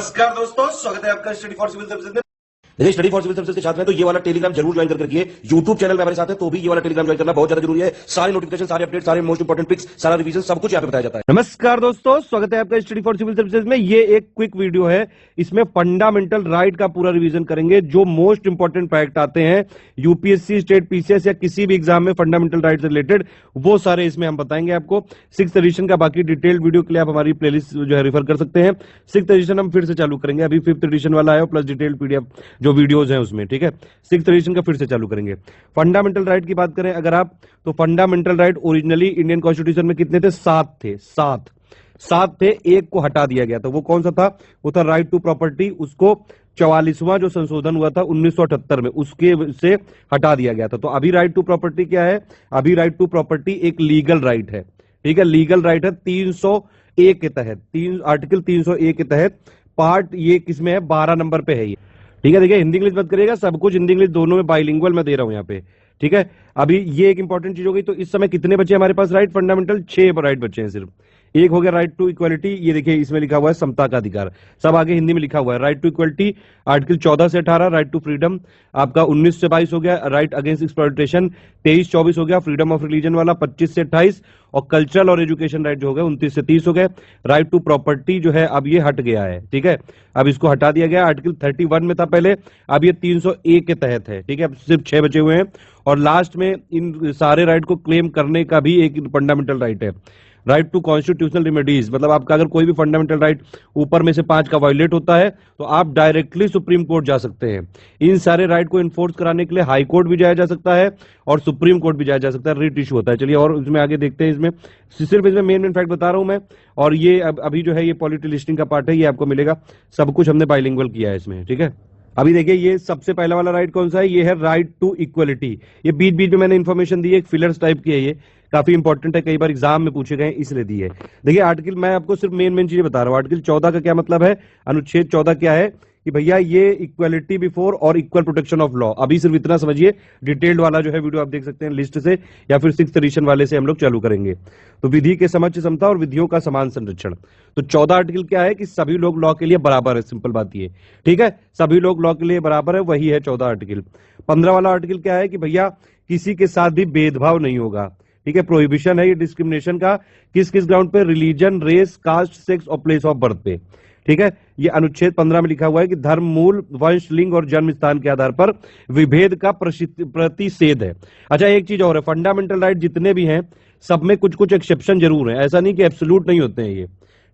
नमस्कार दोस्तों, स्वागत है आपका स्टडी फॉर सिविल सर्विसेज में। यदि स्टडी फॉर सिविल सर्विसेज के छात्र हैं तो ये वाला टेलीग्राम जरूर ज्वाइन करके रखिए। यूट्यूब चैनल में हमारे साथ है तो भी ये वाला टेलीग्राम ज्वाइन करना बहुत ज्यादा जरूरी है। सारे नोटिफिकेशन, सारे अपडेट, सारे मोस्ट इंपोर्टेंट पिक्स, सारा रिवीजन सब कुछ यहाँ पे बताया जाता है। नमस्कार दोस्तों, स्वागत है आपका स्टडी फॉर सिविल सर्विसेज में। ये एक क्विक वीडियो है, इसमें फंडामेंटल राइट का पूरा रिवीजन करेंगे। जो मोस्ट इंपोर्टेंट फैक्ट आते हैं यूपीएससी, स्टेट, पीसीएस या किसी भी एग्जाम में फंडामेंटल राइट से रिलेटेड, वो सारे इसमें हम बताएंगे आपको। 6th एडिशन का बाकी डिटेल्ड वीडियो के लिए आप हमारी प्लेलिस्ट जो है रेफर कर सकते हैं। 6th एडिशन हम फिर से चालू करेंगे, अभी 5th एडिशन वाला है प्लस डिटेल्ड पीडीएफ जो वीडियोज हैं उसमें, ठीक है। 6th एडिशन का फिर से चालू करेंगे। फंडामेंटल राइट की बात करें अगर आप, तो fundamental right originally Indian constitution में कितने थे? 7 थे। 7 थे, एक को हटा दिया गया था। वो कौन सा था? वो था राइट टू प्रॉपर्टी। उसको 44वां जो संशोधन हुआ था 1978 में, उसके से हटा दिया गया था। तो अभी राइट टू प्रॉपर्टी क्या है? अभी राइट टू प्रॉपर्टी एक लीगल राइट है, ठीक है। लीगल राइट है 301 के तहत, आर्टिकल 301 के तहत। पार्ट ये किसमें है? 12 नंबर पे है ये, ठीक है। देखिए हिंदी इंग्लिश मत करिएगा, सब कुछ हिंदी इंग्लिश दोनों में बाइलिंगुअल मैं दे रहा हूं यहाँ पे, ठीक है। अभी ये एक इंपॉर्टेंट चीज हो गई। तो इस समय कितने बचे हमारे पास राइट फंडामेंटल? 6 राइट बचे हैं सिर्फ। एक हो गया राइट टू इक्वालिटी, ये देखिए इसमें लिखा हुआ है समता का अधिकार, सब आगे हिंदी में लिखा हुआ है। राइट टू इक्वालिटी आर्टिकल 14 से 18, राइट टू फ्रीडम आपका 19 से 22 हो गया। राइट अगेंस्ट एक्सप्लॉयटेशन 23-24 हो गया। फ्रीडम ऑफ रिलीजन वाला 25 से 28, और कल्चरल और एजुकेशन राइट जो हो गया 29 से 30 हो गए। राइट टू प्रॉपर्टी जो है अब ये हट गया है, ठीक है। अब इसको हटा दिया गया। आर्टिकल 31 में था पहले, अब ये 301 के तहत है, ठीक है। अब सिर्फ 6 बचे हुए हैं। और लास्ट में इन सारे राइट को क्लेम करने का भी एक फंडामेंटल राइट है, राइट टू कॉन्स्टिट्यूशनल रेमेडीज। मतलब आपका अगर कोई भी फंडामेंटल राइट ऊपर में से 5 का वायलेट होता है तो आप डायरेक्टली सुप्रीम कोर्ट जा सकते हैं। इन सारे राइट को इन्फोर्स कराने के लिए हाई कोर्ट भी जाया जा सकता है और सुप्रीम कोर्ट भी जाया जा सकता है, रिट इशू होता है। चलिए और इसमें आगे देखते हैं। इसमें सिर्फ इसमें मेन फैक्ट बता रहा हूं मैं। और ये अभी जो है ये पॉलिटी लिस्टिंग का पार्ट है, ये आपको मिलेगा। सब कुछ हमने बाइलिंगुअल किया है इसमें, ठीक है। अभी देखिए ये सबसे पहला वाला राइट कौन सा है? ये है राइट टू इक्वलिटी। ये बीच बीच में मैंने इंफॉर्मेशन दी है, एक फिलर्स टाइप की है, ये काफी इंपॉर्टेंट है, कई बार एग्जाम में पूछे गए इसलिए दी है। देखिए आर्टिकल, मैं आपको सिर्फ मेन चीजें बता रहा हूं। आर्टिकल 14 का क्या मतलब है? अनुच्छेद 14 क्या है कि भैया ये इक्वलिटी बिफोर और इक्वल प्रोटेक्शन ऑफ लॉ। अभी सिर्फ इतना समझिए, डिटेल्ड वाला जो है वीडियो आप देख सकते हैं लिस्ट से, या फिर 6th एडिशन वाले से हम लोग चालू करेंगे। तो विधि के समक्ष समता और विधियों का समान संरक्षण। तो 14 आर्टिकल क्या है कि सभी लोग लॉ के लिए बराबर है, सिंपल बात ये, ठीक है। सभी लोग लॉ के लिए बराबर है, वही है 14 आर्टिकल। 15 वाला आर्टिकल क्या है कि भैया किसी के साथ भी भेदभाव नहीं होगा, ठीक है। प्रोहिबिशन है ये डिस्क्रिमिनेशन का, किस किस ग्राउंड पे? रिलीजन, रेस, कास्ट, सेक्स और प्लेस ऑफ बर्थ पे, ठीक है। ये अनुच्छेद 15 में लिखा हुआ है कि धर्म, मूल, वंश, लिंग और जन्म स्थान के आधार पर विभेद का प्रतिषेध है। अच्छा एक चीज और है, फंडामेंटल राइट जितने भी हैं सब में कुछ कुछ एक्सेप्शन जरूर है, ऐसा नहीं कि एब्सोल्यूट नहीं होते हैं ये,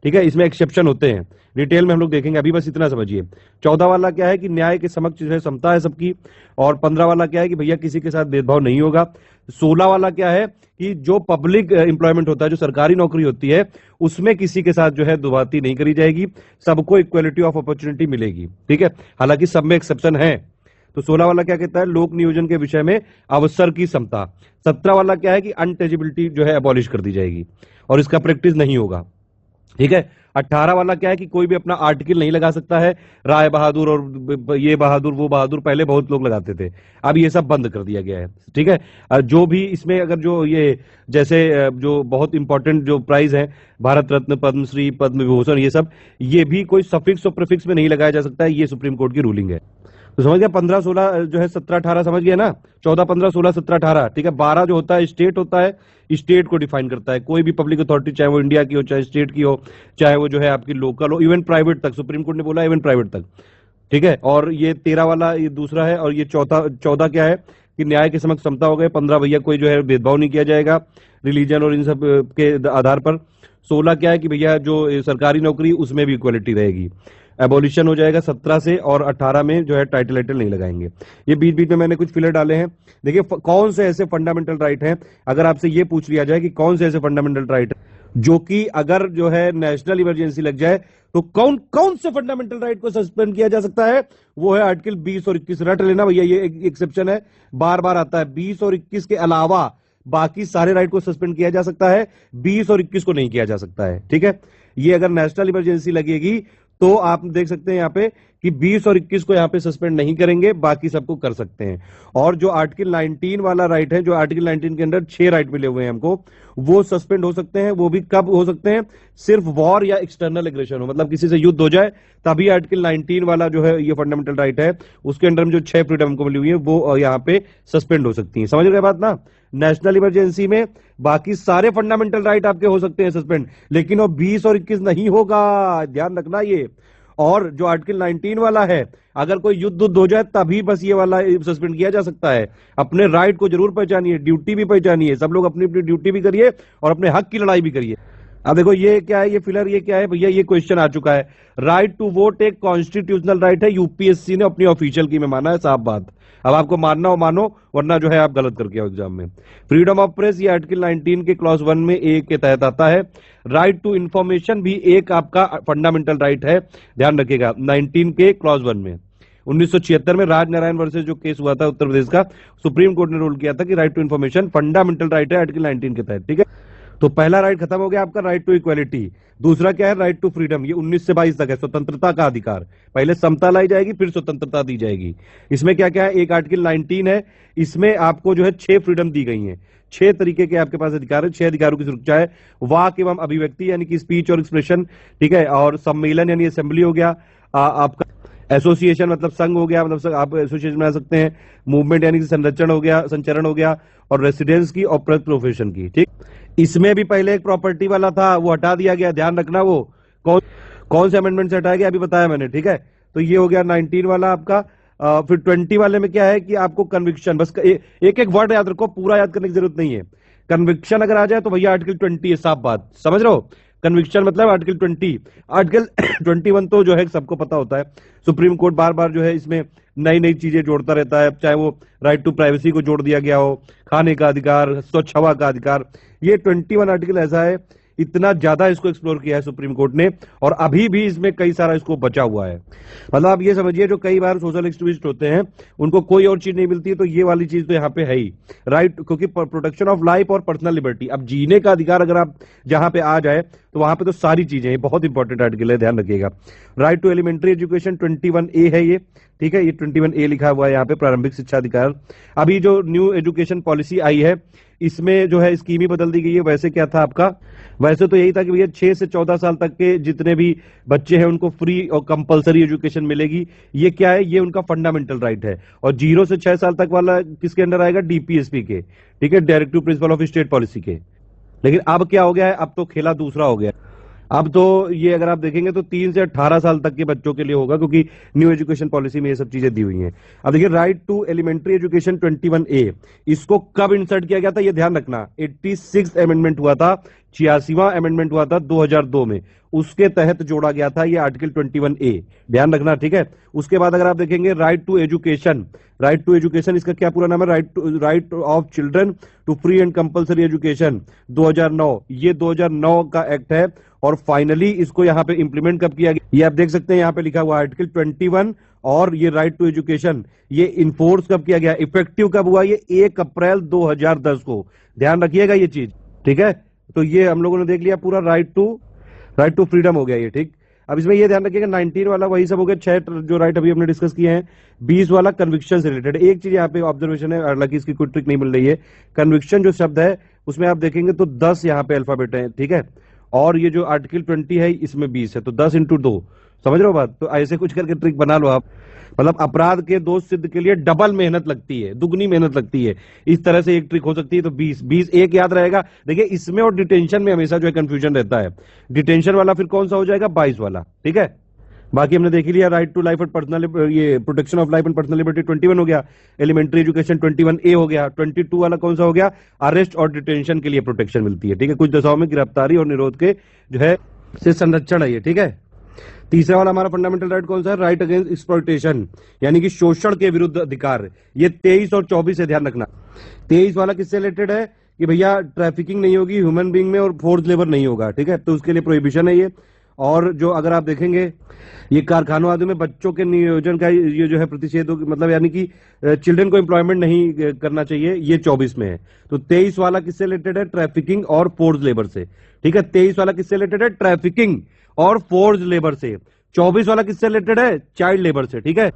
ठीक है। इसमें एक्सेप्शन होते हैं, डिटेल में हम लोग देखेंगे, अभी बस इतना समझिए। 14 वाला क्या है कि न्याय के समक्ष जो है समता है सबकी, और 15 वाला क्या है कि भैया किसी के साथ भेदभाव नहीं होगा। 16 वाला क्या है कि जो पब्लिक एम्प्लॉयमेंट होता है, जो सरकारी नौकरी होती है, उसमें किसी के साथ जो है दुर्व्यवहार नहीं करी जाएगी, सबको इक्वलिटी ऑफ अपॉर्चुनिटी मिलेगी, ठीक है। हालांकि सब में एक्सेप्शन है। तो 16 वाला क्या कहता है? लोक नियोजन के विषय में अवसर की समता। 17 वाला क्या है कि अनटचेबिलिटी जो है अबॉलिश कर दी जाएगी और इसका प्रैक्टिस नहीं होगा, ठीक है। 18 वाला क्या है कि कोई भी अपना आर्टिकल नहीं लगा सकता है, राय बहादुर और ये बहादुर वो बहादुर, पहले बहुत लोग लगाते थे, अब ये सब बंद कर दिया गया है, ठीक है। जो भी इसमें अगर जो ये जैसे जो बहुत इंपॉर्टेंट जो प्राइज है, भारत रत्न, पद्मश्री, पद्म विभूषण, ये सब, ये भी कोई सफिक्स और प्रीफिक्स में नहीं लगाया जा सकता है, ये सुप्रीम कोर्ट की रूलिंग है। तो समझ गया? 15, 16 जो है 17, 18 समझ गया ना? 14, 15, 16, 17, 18, ठीक है। 12 जो होता है स्टेट होता है, स्टेट को डिफाइन करता है। कोई भी पब्लिक अथॉरिटी, चाहे वो इंडिया की हो, चाहे स्टेट की हो, चाहे वो जो है आपकी लोकल हो, इवन प्राइवेट तक, सुप्रीम कोर्ट ने बोला इवन प्राइवेट तक, ठीक है। और ये 13 वाला ये दूसरा है, और ये 14 क्या है कि न्याय के समक्ष समता हो गए। 15 भैया कोई जो है भेदभाव नहीं किया जाएगा रिलीजन और इन सब के आधार पर। 16 क्या है कि भैया जो सरकारी नौकरी उसमें भी इक्वलिटी रहेगी, एबोलिशन हो जाएगा 17 से, और 18 में जो है टाइटल वाइटल नहीं लगाएंगे। ये बीच बीच में मैंने कुछ फिलर डाले हैं। देखिए कौन से ऐसे फंडामेंटल राइट हैं, अगर आपसे ये पूछ लिया जाए कि कौन से ऐसे फंडामेंटल राइट जो कि अगर जो है नेशनल इमरजेंसी लग जाए तो कौन कौन से फंडामेंटल राइट को सस्पेंड किया जा सकता है, वो है आर्टिकल 20 और 21। रट लेना भैया, ये एक्सेप्शन है, बार बार आता है। 20 और 21 के अलावा बाकी सारे राइट को सस्पेंड किया जा सकता है, 20 और 21 को नहीं किया जा सकता है, ठीक है। ये अगर नेशनल इमरजेंसी लगेगी तो आप देख सकते हैं यहाँ पे कि 20 और 21 को यहां पे सस्पेंड नहीं करेंगे, बाकी सबको कर सकते हैं। और जो आर्टिकल 19 वाला राइट है, जो आर्टिकल 19 के अंदर 6 राइट मिले हुए हैं हमको, वो सस्पेंड हो सकते हैं। वो भी कब हो सकते हैं? सिर्फ वॉर या एक्सटर्नल एग्रेशन हो, मतलब किसी से युद्ध हो जाए, तभी आर्टिकल 19 वाला जो है ये फंडामेंटल राइट है, उसके अंडर में जो 6 फ्रीडम को मिली हुई है वो यहाँ पे सस्पेंड हो सकती है। समझ रहे बात ना? नेशनल इमरजेंसी में बाकी सारे फंडामेंटल राइट आपके हो सकते हैं सस्पेंड, लेकिन वो 20 और 21 नहीं होगा, ध्यान रखना ये। और जो आर्टिकल 19 वाला है, अगर कोई युद्ध हो जाए तभी बस ये वाला सस्पेंड किया जा सकता है। अपने राइट को जरूर पहचानिए, ड्यूटी भी पहचानिए, सब लोग अपनी अपनी ड्यूटी भी करिए और अपने हक की लड़ाई भी करिए। अब देखो ये क्या है, ये फिलर ये क्या है भैया, ये क्वेश्चन आ चुका है। राइट टू वोट एक कॉन्स्टिट्यूशनल राइट है, यूपीएससी ने अपनी ऑफिशियल की में माना है, साफ बात। अब आपको मानना हो मानो, वरना जो है आप गलत करके आओ एग्जाम में। फ्रीडम ऑफ प्रेस ये आर्टिकल 19 के क्लॉज 1 में ए के तहत आता है। राइट टू इंफॉर्मेशन भी एक आपका फंडामेंटल राइट है, ध्यान रखिएगा, 19 के क्लॉज 1 में। 1976 में राजनारायण वर्सेस जो केस हुआ था उत्तर प्रदेश का, सुप्रीम कोर्ट ने रूल किया था कि right to information fundamental right है आर्टिकल 19 के तहत, ठीक है। तो पहला राइट खत्म हो गया आपका, राइट टू इक्वालिटी। दूसरा क्या है? राइट टू फ्रीडम, ये 19 से 22 तक है, स्वतंत्रता का अधिकार। पहले समता लाई जाएगी, फिर स्वतंत्रता दी जाएगी। इसमें क्या क्या है? एक आर्टिकल 19 है, इसमें आपको जो है 6 फ्रीडम दी गई हैं, 6 तरीके के आपके पास अधिकार है, 6 अधिकारों की सुरक्षा है। वाक एवं अभिव्यक्ति यानी कि स्पीच और एक्सप्रेशन, ठीक है। और सम्मेलन यानी असेंबली हो गया, आपका एसोसिएशन मतलब संघ हो गया, मतलब आप एसोसिएशन बना सकते हैं। मूवमेंट यानी कि संरक्षण हो गया, संचरण हो गया। और रेसिडेंस की और प्रोफेशन की, ठीक। इसमें भी पहले एक प्रॉपर्टी वाला था, वो हटा दिया गया, ध्यान रखना। वो कौन से अमेंडमेंट से हटाया गया अभी बताया मैंने, ठीक है। तो ये हो गया 19 वाला आपका। फिर 20 वाले में क्या है कि आपको कन्विक्शन, बस एक एक वर्ड याद रखो, पूरा याद करने की जरूरत नहीं है। कन्विक्शन अगर आ जाए तो भैया आर्टिकल 20 है, साफ बात, समझ रहे हो। कन्विक्शन मतलब आर्टिकल 20। आर्टिकल 21 तो जो है सबको पता होता है, सुप्रीम कोर्ट बार बार जो है इसमें नई नई चीजें जोड़ता रहता है, चाहे वो राइट टू प्राइवेसी को जोड़ दिया गया हो, खाने का अधिकार, स्वच्छ हवा का अधिकार। ये 21 आर्टिकल ऐसा है, इतना ज्यादा इसको एक्सप्लोर किया है सुप्रीम कोर्ट ने, और अभी भी इसमें कई सारा इसको बचा हुआ है। मतलब आप ये समझिए, जो कई बार सोशल एक्टिविस्ट होते हैं उनको कोई और चीज नहीं मिलती है, तो ये वाली चीज तो यहाँ पे है ही, राइट, क्योंकि प्रोटेक्शन ऑफ लाइफ और पर्सनल लिबर्टी। अब जीने का अधिकार अगर आप जहां पे आ जाए तो वहां पे तो सारी चीजें हैं, बहुत इंपॉर्टेंट आर्टिकल है, ध्यान रखिएगा। Right to elementary education 21A है ये, ठीक है। ये 21A लिखा हुआ है यहाँ पे, प्रारंभिक शिक्षा अधिकार। अभी जो न्यू एजुकेशन पॉलिसी आई है, इसमें जो है स्कीम ही बदल दी गई है। वैसे क्या था आपका, वैसे तो यही था कि भैया 6 से 14 साल तक के जितने भी बच्चे हैं उनको फ्री और कंपलसरी एजुकेशन मिलेगी। ये क्या है? ये उनका फंडामेंटल राइट है। और 0 से 6 साल तक वाला किसके अंडर आएगा? डीपीएसपी के, ठीक है, directive principle of state policy के। लेकिन अब क्या हो गया है? अब तो खेला दूसरा हो गया। अब तो ये अगर आप देखेंगे तो 3 से 18 साल तक के बच्चों के लिए होगा, क्योंकि न्यू एजुकेशन पॉलिसी में ये सब चीजें दी हुई हैं। अब देखिए, right to elementary education 21A, इसको कब इंसर्ट किया गया था ये ध्यान रखना। 86 अमेंडमेंट हुआ था, 86वां अमेंडमेंट हुआ था 2002 में, उसके तहत जोड़ा गया था ये आर्टिकल 21A, ध्यान रखना, ठीक है। उसके बाद अगर आप देखेंगे right to education, right to education इसका क्या पूरा नाम है? Right of children to free and compulsory education 2009, ये 2009 का एक्ट है। और फाइनली इसको यहाँ पे इंप्लीमेंट कब किया गया, ये आप देख सकते हैं, यहाँ पे लिखा हुआ आर्टिकल 21। और ये राइट टू एजुकेशन ये इन्फोर्स कब किया गया, इफेक्टिव कब हुआ? ये 1 अप्रैल 2010 को, ध्यान रखिएगा ये चीज, ठीक है। तो ये हम लोगों ने देख लिया पूरा राइट टू फ्रीडम हो गया ये, ठीक। अब इसमें ये ध्यान रखिएगा 19 वाला वही सब हो गया, 6 जो राइट अभी हमने डिस्कस किए हैं। 20 वाला कन्विक्शन से रिलेटेड। एक चीज यहाँ पे ऑब्जर्वेशन है, हालांकि इसकी कोई ट्रिक नहीं मिल रही है। कन्विक्शन जो शब्द है उसमें आप देखेंगे तो 10 यहाँ पे अल्फाबेट है, ठीक है। और ये जो आर्टिकल 20 है इसमें 20 है, तो 10 × 2, समझ रहे हो बात। तो ऐसे कुछ करके ट्रिक बना लो आप, मतलब अपराध के दोष सिद्ध के लिए डबल मेहनत लगती है, दुगनी मेहनत लगती है। इस तरह से एक ट्रिक हो सकती है। तो 20 एक याद रहेगा। देखिए, इसमें और डिटेंशन में हमेशा जो है कंफ्यूजन रहता है। डिटेंशन वाला फिर कौन सा हो जाएगा? 22 वाला, ठीक है। बाकी हमने देख ही लिया, right to life and personal, ये protection of life and personal liberty 21 हो गया। एलिमेंट्री एजुकेशन 21A हो गया। 22 वाला कौन सा हो गया? अरेस्ट और डिटेंशन के लिए प्रोटेक्शन मिलती है, ठीक है। कुछ दशाओं में गिरफ्तारी और निरोध के जो है से संरक्षण है ये, ठीक है। तीसरा वाला हमारा फंडामेंटल राइट कौन सा है? राइट अगेंस्ट एक्सप्लॉयटेशन, यानी कि शोषण के विरुद्ध अधिकार। ये 23 और 24 है, ध्यान रखना। 23 वाला किससे रिलेटेड है कि भैया ट्रैफिकिंग नहीं होगी ह्यूमन बीइंग में, और फोर्स लेबर नहीं होगा, ठीक है। तो उसके लिए प्रोहिबिशन है ये। और जो अगर आप देखेंगे ये कारखानों आदि में बच्चों के नियोजन का ये जो है प्रतिषेध, मतलब यानी कि चिल्ड्रन को एम्प्लॉयमेंट नहीं करना चाहिए, ये 24 में है। तो 23 वाला किससे रिलेटेड है? ट्रैफिकिंग और फोर्स लेबर से, ठीक है। 23 वाला किससे रिलेटेड है? ट्रैफिकिंग और फोर्स लेबर से। 24 वाला किससे रिलेटेड है? चाइल्ड लेबर से, ठीक है।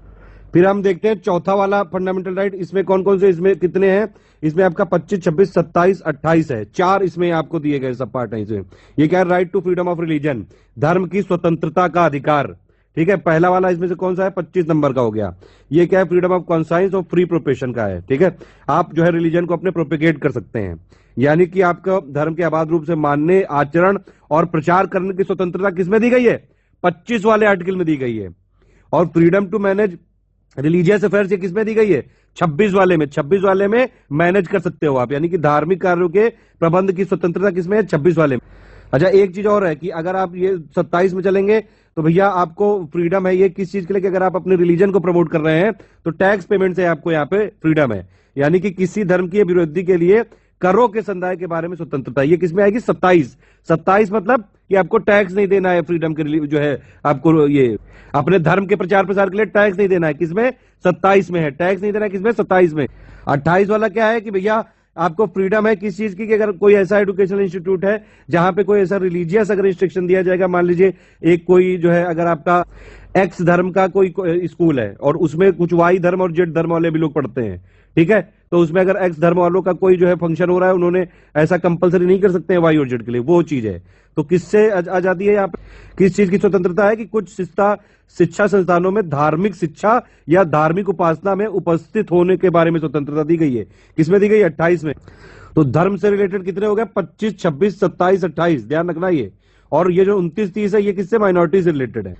फिर हम देखते हैं चौथा वाला फंडामेंटल राइट, इसमें कौन कौन से, इसमें कितने हैं? इसमें आपका 25, 26, 27, 28 है, 4 इसमें आपको दिए गए सब पार्ट है इसमें। ये क्या है? Right to freedom of religion, धर्म की स्वतंत्रता का अधिकार, ठीक है। पहला वाला इसमें से कौन सा है? 25 नंबर का हो गया। ये क्या है? फ्रीडम ऑफ कॉन्साइंस और फ्री प्रोपेशन का है, ठीक है। आप जो है रिलीजन को अपने प्रोपेगेट कर सकते हैं, यानी कि आपका धर्म के आबाद रूप से मानने, आचरण और प्रचार करने की स्वतंत्रता किसमें दी गई है? 25 वाले आर्टिकल में दी गई है। और freedom to manage religious affairs ये किसमें दी गई है? 26 वाले में। 26 वाले में मैनेज कर सकते हो आप, यानी कि धार्मिक कार्यों के प्रबंध की स्वतंत्रता किसमें है? 26 वाले में। अच्छा, एक चीज और है कि अगर आप ये 27 में चलेंगे तो भैया आपको फ्रीडम है ये किस चीज के लिए कि अगर आप अपने रिलीजन को प्रमोट कर रहे हैं तो टैक्स पेमेंट से आपको यहाँ पे फ्रीडम है, यानी कि किसी धर्म की अभिवृद्धि के लिए करों के संदाय के बारे में स्वतंत्रता। ये किसमें आएगी? 27। 27 मतलब कि आपको टैक्स नहीं देना है, फ्रीडम के लिए जो है आपको ये अपने धर्म के प्रचार प्रसार के लिए टैक्स नहीं देना है। किसमें? 27 में है। टैक्स नहीं देना है किसमें? 27 में। 28 वाला क्या है कि भैया आपको फ्रीडम है किस चीज की कि अगर कोई ऐसा एजुकेशनल इंस्टीट्यूट है जहां पे कोई ऐसा रिलीजियस अगर इंस्ट्रक्शन दिया जाएगा, मान लीजिए एक कोई जो है अगर आपका एक्स धर्म का कोई स्कूल है और उसमें कुछ वाई धर्म और जेड धर्म वाले भी लोग पढ़ते हैं, ठीक है, तो उसमें अगर एक्स धर्म वालों का कोई जो है फंक्शन हो रहा है, उन्होंने ऐसा कंपलसरी नहीं कर सकते हैं वाई और जेड के लिए, वो चीज है। तो किससे आजादी है यहाँ पे? किस चीज की स्वतंत्रता है कि कुछ शिक्षा संस्थानों में धार्मिक शिक्षा या धार्मिक उपासना में उपस्थित होने के बारे में स्वतंत्रता दी गई है। किसमें दी गई? 28 में। तो धर्म से रिलेटेड कितने हो गए? 25, 26, 27, 28, ध्यान रखना ये। और ये जो 29, 30 है ये किससे? माइनॉरिटी से रिलेटेड है।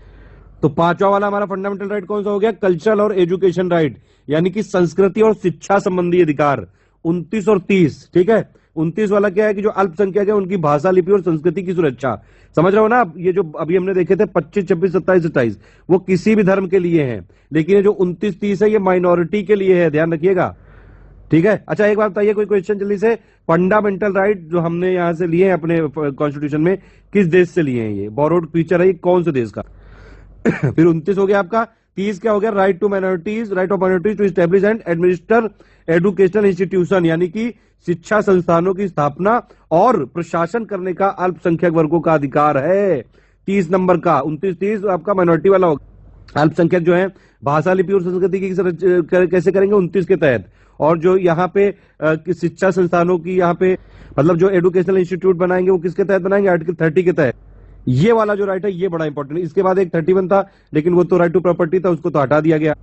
तो पांचवा वाला हमारा फंडामेंटल राइट कौन सा हो गया? कल्चरल और एजुकेशन राइट, यानी कि संस्कृति और शिक्षा संबंधी अधिकार, 29 और 30, ठीक है। 29 वाला क्या है कि जो अल्पसंख्यक है उनकी भाषा, लिपि और संस्कृति की सुरक्षा। समझ रहे हो ना आप? ये जो अभी हमने देखे थे 25, 26, 27, 28 वो किसी भी धर्म के लिए हैं, लेकिन ये जो 29, 30 है ये माइनॉरिटी के लिए है, ध्यान रखिएगा, ठीक है। अच्छा, एक बात बताइए, कोई क्वेश्चन जल्दी से। फंडामेंटल राइट जो हमने यहां से लिए हैं अपने कॉन्स्टिट्यूशन में, किस देश से लिए हैं? ये बोरोड फीचर है, ये कौन से देश का? फिर 29 हो गया आपका। 30 क्या हो गया? Right to minorities, right of minorities to establish and administer educational institution, यानी कि शिक्षा संस्थानों की स्थापना और प्रशासन करने का अल्पसंख्यक वर्गों का अधिकार है। 30 नंबर का 29, 30 आपका माइनॉरिटी वाला होगा। अल्पसंख्यक जो है भाषा, लिपि और संस्कृति की कैसे करेंगे? 29 के तहत। और जो यहाँ पे शिक्षा संस्थानों की यहाँ पे मतलब जो एजुकेशनल इंस्टीट्यूट बनाएंगे वो किसके तहत बनाएंगे? आर्टिकल 30 के तहत। ये वाला जो राइट है ये बड़ा इंपॉर्टेंट है। इसके बाद एक 31 था, लेकिन वो तो राइट टू प्रॉपर्टी था, उसको तो हटा दिया गया।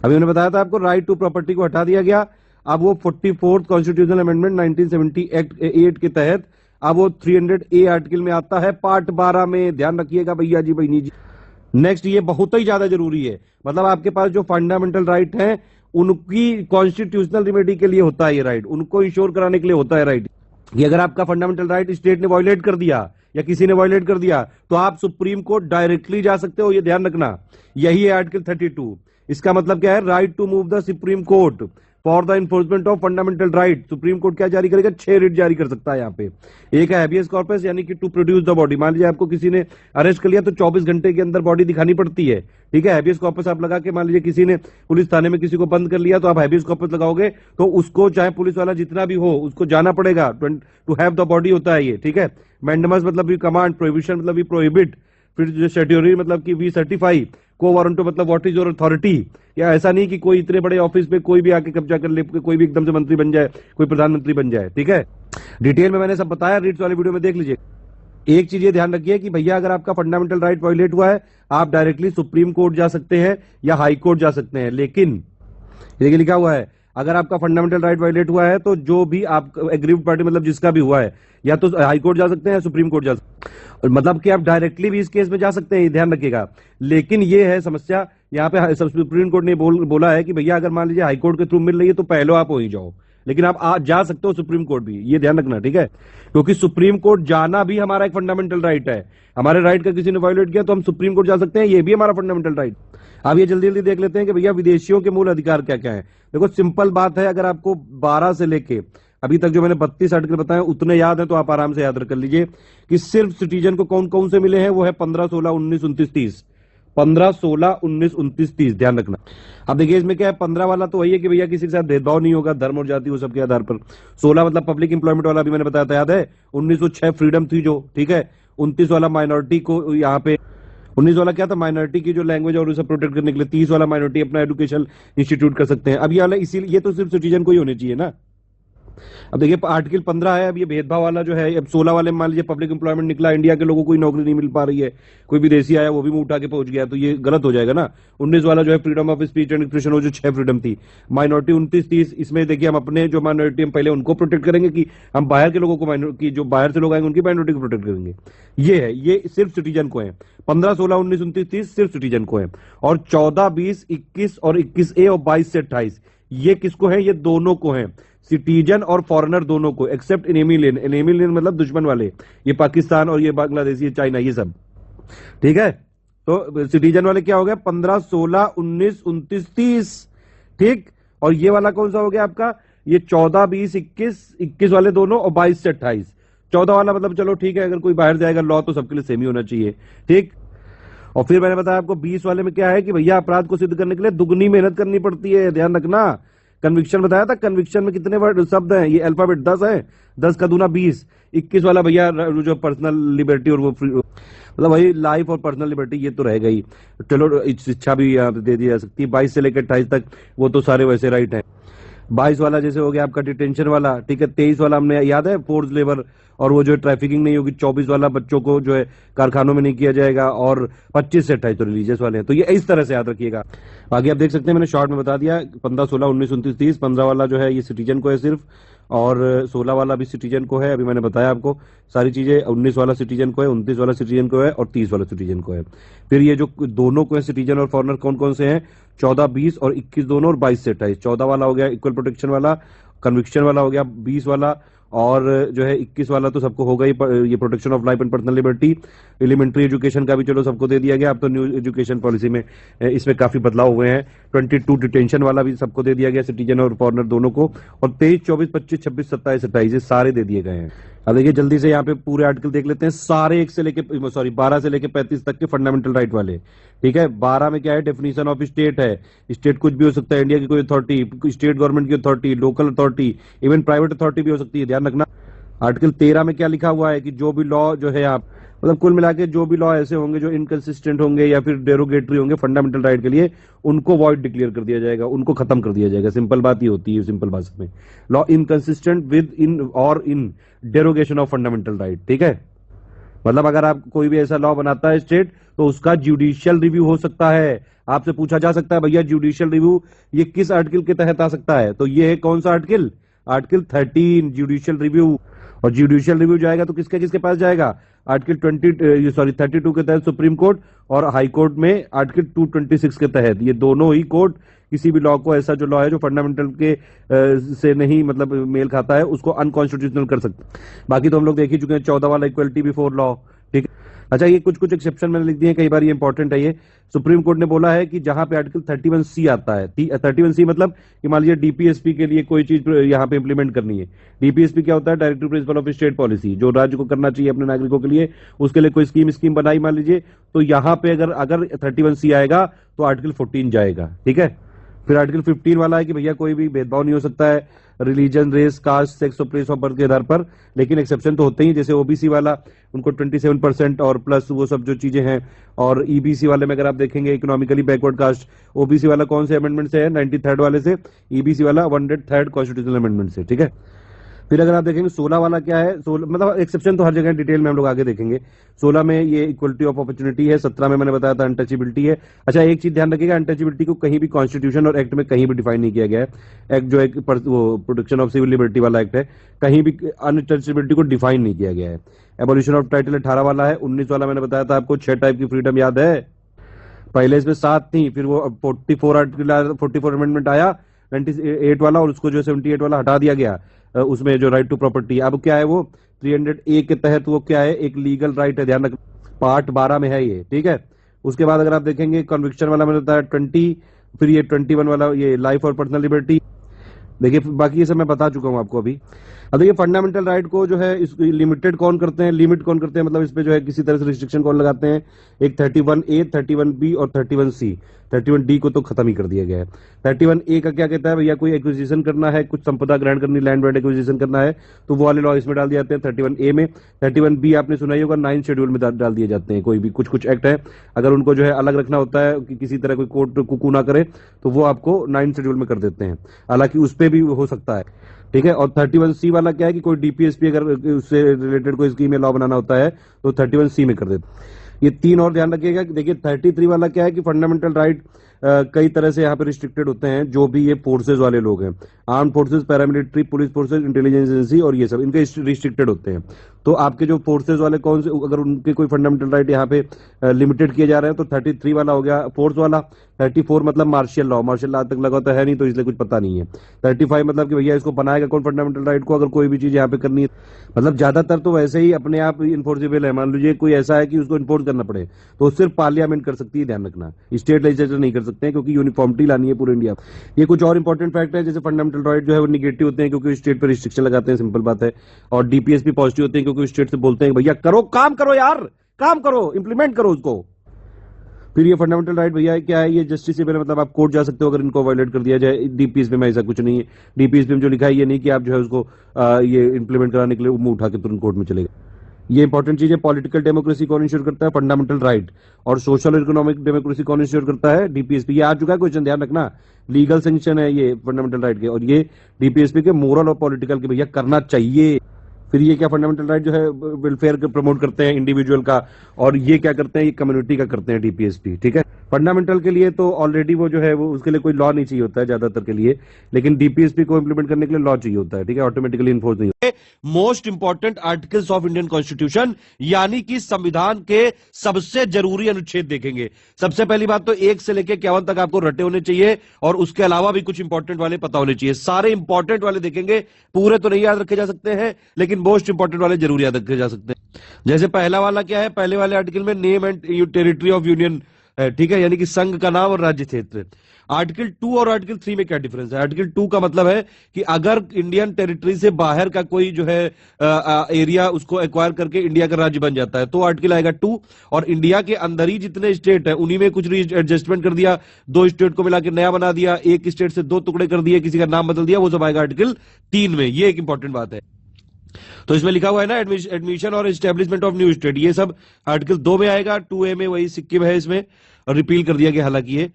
अभी मैंने बताया था आपको, राइट टू प्रॉपर्टी को हटा दिया गया। अब वो 44th कॉन्स्टिट्यूशनल अमेंडमेंट 1970 एक्ट के तहत अब वो 300A आर्टिकल में आता है, पार्ट 12 में। ध्यान रखिएगा भैया जी, बहनी जी। नेक्स्ट, ये बहुत ही ज्यादा जरूरी है, मतलब आपके पास जो फंडामेंटल राइट है उनकी कॉन्स्टिट्यूशनल रिमेडी के लिए होता है ये राइट, उनको इंश्योर कराने के लिए होता है राइट। कि अगर आपका फंडामेंटल राइट स्टेट ने वायलेट कर दिया या किसी ने वायलेट कर दिया तो आप सुप्रीम कोर्ट डायरेक्टली जा सकते हो, ये ध्यान रखना। यही है आर्टिकल 32। इसका मतलब क्या है? Right to move the Supreme Court for the enforcement of fundamental right. Supreme Court क्या जारी करेगा? 6 रिट जारी कर सकता है यहाँ पे। एक है हैबियस कॉर्पस, यानी कि टू प्रोड्यूस द बॉडी। मान लीजिए आपको किसी ने अरेस्ट कर लिया तो 24 घंटे के अंदर बॉडी दिखानी पड़ती है, ठीक है। हैबियस कॉर्पस आप लगा के, मान लीजिए किसी ने पुलिस थाने में किसी को बंद कर लिया तो आप हैबियस कॉर्पस लगाओगे तो उसको चाहे पुलिस वाला जितना भी हो उसको जाना पड़ेगा। टू हैव द बॉडी होता है ये, ठीक है। मैंडमस मतलब भी कमांड, प्रोहिबिशन मतलब भी प्रोहिबिट, फिर जो सर्टियोरी मतलब कि वी सर्टिफाई, को वारंटो मतलब व्हाट इज योर अथॉरिटी। या ऐसा नहीं कि कोई इतने बड़े ऑफिस पे कोई भी आके कब्जा कर ले, कोई भी एकदम से मंत्री बन जाए, कोई प्रधानमंत्री बन जाए, ठीक है। डिटेल में मैंने सब बताया, रीड्स वाले वीडियो में देख लीजिए। एक चीज ये ध्यान रखिए कि भैया अगर आपका फंडामेंटल राइट वायलेट हुआ है आप डायरेक्टली सुप्रीम कोर्ट जा सकते हैं या हाई कोर्ट जा सकते हैं, लेकिन देखिए लिखा हुआ है अगर आपका फंडामेंटल राइट वायलेट हुआ है तो जो भी आप एग्रीव्ड पार्टी मतलब जिसका भी हुआ है या तो हाई कोर्ट जा सकते हैं या सुप्रीम कोर्ट जा सकते हैं, मतलब कि आप डायरेक्टली भी इस केस में जा सकते हैं, ध्यान रखिएगा। लेकिन ये है समस्या यहाँ पे, सुप्रीम कोर्ट ने बोला है कि भैया अगर मान लीजिए हाई कोर्ट के थ्रू मिल रही है तो पहले आप वहीं जाओ, लेकिन आप जा सकते हो सुप्रीम कोर्ट भी, ये ध्यान रखना, ठीक है। क्योंकि सुप्रीम कोर्ट जाना भी हमारा एक फंडामेंटल राइट है। हमारे राइट का किसी ने वायलेट किया तो हम सुप्रीम कोर्ट जा सकते हैं, ये भी हमारा फंडामेंटल राइट। अब ये जल्दी जल्दी देख लेते हैं कि भैया विदेशियों के मूल अधिकार क्या क्या है। देखो सिंपल बात है, अगर आपको 12 से लेके अभी तक जो मैंने 32 आर्टिकल बताए उतने याद है तो आप आराम से याद कर लीजिए कि सिर्फ सिटीजन को कौन कौन से मिले हैं, वो है 15, 16, 19, 29, 30। 15, 16, 19, 29, 30 ध्यान रखना। अब देखिए इसमें क्या है, 15 वाला तो वही है कि भैया किसी के साथ भेदभाव नहीं होगा धर्म और जाति वो सबके आधार पर। 16 मतलब पब्लिक इंप्लॉयमेंट वाला भी मैंने बताया था, याद है। 1906 फ्रीडम थी जो, ठीक है। 29 वाला माइनॉरिटी को यहाँ पे 19 वाला क्या था, माइनॉरिटी की जो लैंग्वेज और उसे प्रोटेक्ट करने के लिए। 30 वाला माइनॉरिटी अपना एजुकेशन इंस्टीट्यूट कर सकते हैं। अब ये वाला इसीलिए ये तो सिर्फ सिटीजन को ही होने चाहिए ना। अब देखिए आर्टिकल 15 है, अब ये भेदभाव वाला जो है। अब 16 वाले में मान लीजिए पब्लिक एम्प्लॉयमेंट निकला, इंडिया के लोगों को कोई नौकरी नहीं मिल पा रही है, कोई विदेशी आया वो भी मुंह उठा के पहुंच गया, तो ये गलत हो जाएगा ना। 19 वाला जो है freedom of speech and expression, वो जो 6 फ्रीडम थी। माइनॉरिटी 29 30, इसमें देखिए हम अपने जो माइनॉरिटी हम पहले उनको प्रोटेक्ट करेंगे कि हम बाहर के लोगों को की जो बाहर से लोग आएंगे उनकी माइनॉरिटी को प्रोटेक्ट करेंगे। ये है, ये सिर्फ सिटीजन को है। 15 16 19 29 30 सिर्फ सिटीजन को है। और 14 20 21 और 21A और 22 से 28 ये किसको है, ये दोनों को है, सिटीजन और फॉरेनर दोनों को, एक्सेप्ट एनिमी लेन। एनिमी लेन मतलब दुश्मन वाले, ये पाकिस्तान और ये बांग्लादेश, ये चाइना, ये सब, ठीक है। तो सिटीजन वाले क्या हो गया, 15 16 19 29 30, ठीक। और ये वाला कौन सा हो गया आपका, ये 14 20 21 वाले दोनों और 22 से 28। 14 वाला मतलब चलो ठीक है, अगर कोई बाहर जाएगा लॉ तो सबके लिए सेम ही होना चाहिए, ठीक। और फिर मैंने बताया आपको 20 वाले में क्या है कि भैया अपराध को सिद्ध करने के लिए दुगनी मेहनत करनी पड़ती है, ध्यान रखना। कन्विक्शन बताया था, कन्विक्शन में कितने वर्ड शब्द हैं, ये अल्फाबेट 10 है, 10 का दूना 20। 21 वाला भैया जो पर्सनल लिबर्टी और वो मतलब वही लाइफ और पर्सनल लिबर्टी, ये तो रहेगा ही। चलो शिक्षा भी यहाँ पे दे दी जा सकती है। 22 से लेकर 28 तक वो तो सारे वैसे राइट हैं। 22 वाला जैसे हो गया आपका डिटेंशन वाला, ठीक है। 23 वाला हमने याद है फोर्स लेबर और वो जो ट्रैफिकिंग नहीं होगी। 24 वाला बच्चों को जो है कारखानों में नहीं किया जाएगा। और 25 से 28 तो रिलीजियस वाले हैं। तो ये इस तरह से याद रखिएगा। बाकी आप देख सकते हैं मैंने शॉर्ट में बता दिया, 15 16 19 29 30। 15 वाला जो है ये सिटीजन को है सिर्फ, और 16 वाला भी सिटीजन को है, अभी मैंने बताया आपको सारी चीजें। 19 वाला सिटीजन को है, 29 वाला सिटीजन को है और 30 वाला सिटीजन को है। फिर ये जो दोनों को है सिटीजन और फॉरनर, कौन कौन से हैं, 14 20 और 21 दोनों, और 22 से 28। 14 वाला हो गया इक्वल प्रोटेक्शन वाला, कन्विक्शन वाला हो गया 20 वाला, और जो है 21 वाला तो सबको होगा ही, ये protection of life and personal liberty. Elementary education का भी चलो सबको दे दिया गया। अब तो न्यू एजुकेशन पॉलिसी में इसमें काफी बदलाव हुए हैं। 22 डिटेंशन वाला भी सबको दे दिया गया, सिटीजन और फॉरनर दोनों को। और 23 24 25 26 27 28 ये सारे दे दिए गए हैं। अब देखिए जल्दी से यहाँ पे पूरे आर्टिकल देख लेते हैं सारे, 12 से लेके 35 तक के फंडामेंटल राइट वाले, ठीक है। 12 में क्या है, डेफिनेशन ऑफ स्टेट है। स्टेट कुछ भी हो सकता है, इंडिया की कोई अथॉरिटी, स्टेट गवर्नमेंट की authority, local authority, even private authority भी हो सकती है, ध्यान रखना। आर्टिकल 13 में क्या लिखा हुआ है कि जो भी लॉ जो है आप मतलब कुल मिला के जो भी लॉ ऐसे होंगे जो इनकंसिस्टेंट होंगे या फिर डेरोगेटरी होंगे फंडामेंटल राइट के लिए, उनको वॉइड डिक्लेयर कर दिया जाएगा, उनको खत्म कर दिया जाएगा। सिंपल बात ही होती है सिंपल भाषा में, लॉ इनकंसिस्टेंट विद इन और इन डेरोगेशन ऑफ फंडामेंटल राइट, ठीक है। मतलब अगर आप कोई भी ऐसा लॉ बनाता है स्टेट, तो उसका जुडिशियल रिव्यू हो सकता है। आपसे पूछा जा सकता है भैया जुडिशियल रिव्यू ये किस आर्टिकल के तहत आ सकता है, तो ये है कौन सा आर्टिकल, आर्टिकल 13 जुडिशियल रिव्यू। और जुडिशियल रिव्यू जाएगा तो किसके किसके पास जाएगा, आर्टिकल 32 के तहत सुप्रीम कोर्ट, और हाई कोर्ट में आर्टिकल 226 के तहत। ये दोनों ही कोर्ट किसी भी लॉ को, ऐसा जो लॉ है जो फंडामेंटल के से नहीं मतलब मेल खाता है, उसको अनकॉन्स्टिट्यूशनल कर सकते। बाकी तो हम लोग देख ही चुके हैं, 14 वाला इक्वलिटी बिफोर लॉ, ठीक है। अच्छा ये कुछ एक्सेप्शन मैंने लिख दिए हैं, कई बार ये इंपॉर्टेंट है। ये सुप्रीम कोर्ट ने बोला है कि जहां पे आर्टिकल 31C आता है, 31C मतलब कि मान लीजिए डीपीएसपी के लिए कोई चीज यहां पे इंप्लीमेंट करनी है। डीपीएसपी क्या होता है, directive principle of state policy, जो राज्य को करना चाहिए अपने नागरिकों के लिए, उसके लिए कोई स्कीम बनाई मान लीजिए, तो यहां पे अगर 31C आएगा तो आर्टिकल 14 जाएगा, ठीक है। फिर आर्टिकल 15 वाला है कि भैया कोई भी भेदभाव नहीं हो सकता है रिलीजन, रेस, कास्ट, सेक्स और प्लेस ऑफ बर्थ के आधार पर, लेकिन एक्सेप्शन तो होते ही, जैसे ओबीसी वाला उनको 27% और प्लस वो सब जो चीजें हैं। और ईबीसी वाले में अगर आप देखेंगे इकोनॉमिकली बैकवर्ड कास्ट, ओबीसी वाला कौन से अमेंडमेंट से है, 93rd वाले से, ईबीसी वाला 103rd कॉन्स्टिट्यूशनल अमेंडमेंट से, ठीक है। फिर अगर आप देखेंगे 16 वाला क्या है, 16 मतलब एक्सेप्शन तो हर जगह डिटेल में हम लोग आगे देखेंगे। 16 में ये इक्वलिटी ऑफ अपॉर्चुनिटी है। 17 में मैंने बताया था अनटचेबिलिटी है। अच्छा एक चीज ध्यान रखिएगा, अनटचेबिलिटी को कहीं भी कॉन्स्टिट्यूशन और एक्ट में कहीं भी डिफाइन नहीं किया गया है। एक्ट जो एक वो प्रोटेक्शन ऑफ सिविल लिबर्टी वाला एक्ट है, कहीं भी अनटचेबिलिटी को डिफाइन नहीं किया गया है। एबोलिशन ऑफ टाइटल 18 वाला है। 19 वाला मैंने बताया था आपको 6 टाइप की फ्रीडम याद है, पहले इसमें 7 थी, फिर वो 44 अमेंडमेंट आया 98 वाला, और उसको जो 78 वाला हटा दिया गया, उसमें जो राइट टू प्रॉपर्टी। अब क्या है वो 300A के तहत वो क्या है, एक लीगल राइट है, ध्यान रखना, पार्ट 12 में है ये, ठीक है। उसके बाद अगर आप देखेंगे कन्विक्शन वाला मैंने बताया 20, फिर ये 21 वाला ये लाइफ और पर्सनल लिबर्टी, देखिए बाकी ये सब मैं बता चुका हूं आपको अभी। अब देखिए फंडामेंटल राइट को जो है इस लिमिटेड कौन करते हैं, लिमिट कौन करते हैं, मतलब इस पे जो है किसी तरह से रिस्ट्रिक्शन कौन लगाते हैं। एक 31A, 31B और 31C। 31D को तो खत्म ही कर दिया गया है। 31A का क्या कहता है, भैया कोई एक्विजिशन करना है, कुछ संपदा ग्रहण करनी, लैंड वैंड एक्विजिशन करना है, तो वो वाले लॉ इसमें डाल दिए जाते हैं 31A में। 31B आपने सुना ही होगा 9 शेड्यूल में डाल दिए जाते हैं। कोई भी कुछ एक्ट है, अगर उनको जो है अलग रखना होता है कि किसी तरह कोई कोर्ट कुकू ना करे, तो वो आपको 9 शेड्यूल में कर देते हैं। हालांकि उस पर भी हो सकता है, ठीक है। और 31C वाला क्या है कि कोई डीपीएसपी अगर उससे रिलेटेड कोई स्कीम या लॉ बनाना होता है तो 31C में कर देते हैं। ये 3 और ध्यान रखिएगा। देखिए 33 वाला क्या है कि फंडामेंटल राइट कई तरह से यहाँ पे रिस्ट्रिक्टेड होते हैं। जो भी ये फोर्सेज वाले लोग हैं, arm forces, paramilitary, police forces, intelligence agency और ये सब इनके रिस्ट्रिक्टेड होते हैं। तो आपके जो फोर्सेज वाले कौन से, अगर उनके कोई फंडामेंटल राइट यहाँ पे लिमिटेड किए जा रहे हैं तो 33 वाला हो गया फोर्स वाला। 34 मतलब मार्शियल लॉ, मार्शियल लॉ तक लगा होता है नहीं, तो इसलिए कुछ पता नहीं है। 35 मतलब कि भैया इसको बनाएगा कौन फंडामेंटल राइट को, अगर कोई भी चीज यहाँ पे करनी है। मतलब ज्यादातर तो वैसे ही अपने आप इन्फोर्सेबल है। मान लीजिए कोई ऐसा है कि उसको इन्फोर्स करना पड़े तो सिर्फ पार्लियामेंट कर सकती है, ध्यान रखना, स्टेट लेजिस्लेचर नहीं कर सकते हैं, क्योंकि यूनिफॉर्मिटी लानी है पूरे इंडिया। ये कुछ और इंपॉर्टेंट फैक्ट है, जैसे फंडामेंटल राइट जो है वो निगेटिव होते हैं क्योंकि स्टेट पर रिस्ट्रिक्शन लगाते हैं, सिंपल बात है। और डीपीएस भी पॉजिटिव होते हैं क्योंकि स्टेट से बोलते हैं भैया करो, काम करो यार, काम करो, इंप्लीमेंट करो उसको। फिर ये फंडामेंटल राइट भैया क्या है, ये जस्टिसेबल, मतलब आप कोर्ट जा सकते हो अगर इनको वायलेट कर दिया जाए। डीपीएसपी में ऐसा कुछ नहीं है। डीपीएसपी में जो लिखा है ये नहीं कि आप जो है उसको ये इंप्लीमेंट कराने के लिए मुंह उठा के तुरंत कोर्ट में चलेगा। ये इंपॉर्टेंट चीज है। पॉलिटिकल डेमोक्रेसी कौन इंश्योर करता है, फंडामेंटल राइट। और सोशल और इकोनॉमिक डेमोक्रेसी कौन इंश्योर करता है, डीपीएसपी। ये आ चुका है क्वेश्चन, ध्यान रखना। लीगल सैंक्शन है ये फंडामेंटल राइट के, और ये डीपीएसपी के मोरल और पॉलिटिकल के भैया करना चाहिए। फिर ये क्या फंडामेंटल राइट जो है वेलफेयर को प्रमोट करते हैं, इंडिविजुअल का, और ये क्या करते हैं, ये कम्युनिटी का करते हैं डीपीएसपी, ठीक है। फंडामेंटल के लिए तो ऑलरेडी वो जो है वो उसके लिए कोई लॉ नहीं चाहिए होता है ज्यादातर के लिए, लेकिन डीपीएसपी को इंप्लीमेंट करने के लिए लॉ चाहिए होता है, ठीक है, ऑटोमेटिकली इन्फोर्स नहीं होता है। Most important articles of Indian constitution, यानी कि संविधान के सबसे जरूरी अनुच्छेद देखेंगे। सबसे पहली बात तो 1 से लेकर 51 तक आपको रटे होने चाहिए, और उसके अलावा भी कुछ इंपॉर्टेंट वाले पता होने चाहिए। सारे इंपॉर्टेंट वाले देखेंगे, पूरे तो नहीं याद रखे जा सकते हैं, लेकिन मोस्ट इंपॉर्टेंट वाले जरूर याद रखे जा सकते हैं। जैसे पहला वाला क्या है, पहले वाले आर्टिकल में name and territory of union, ठीक है, यानी कि संघ का नाम और राज्य क्षेत्र। आर्टिकल 2 और आर्टिकल 3 में क्या डिफरेंस है? आर्टिकल 2 का मतलब है कि अगर इंडियन टेरिटरी से बाहर का कोई जो है एरिया उसको एक्वायर करके इंडिया का राज्य बन जाता है तो आर्टिकल आएगा 2, और इंडिया के अंदर ही जितने स्टेट है उन्हीं में कुछ एडजस्टमेंट कर दिया, 2 स्टेट को मिला के नया बना दिया, एक स्टेट से 2 टुकड़े कर दिए, किसी का नाम बदल दिया, वो सब आएगा आर्टिकल 3 में। ये एक इंपॉर्टेंट बात है। तो इसमें लिखा हुआ है ना एडमिशन और एस्टेब्लिशमेंट ऑफ न्यू स्टेट, ये सब आर्टिकल 2 में आएगा। 2A में वही सिक्किम है, इसमें रिपील कर दिया गया। हालांकि ये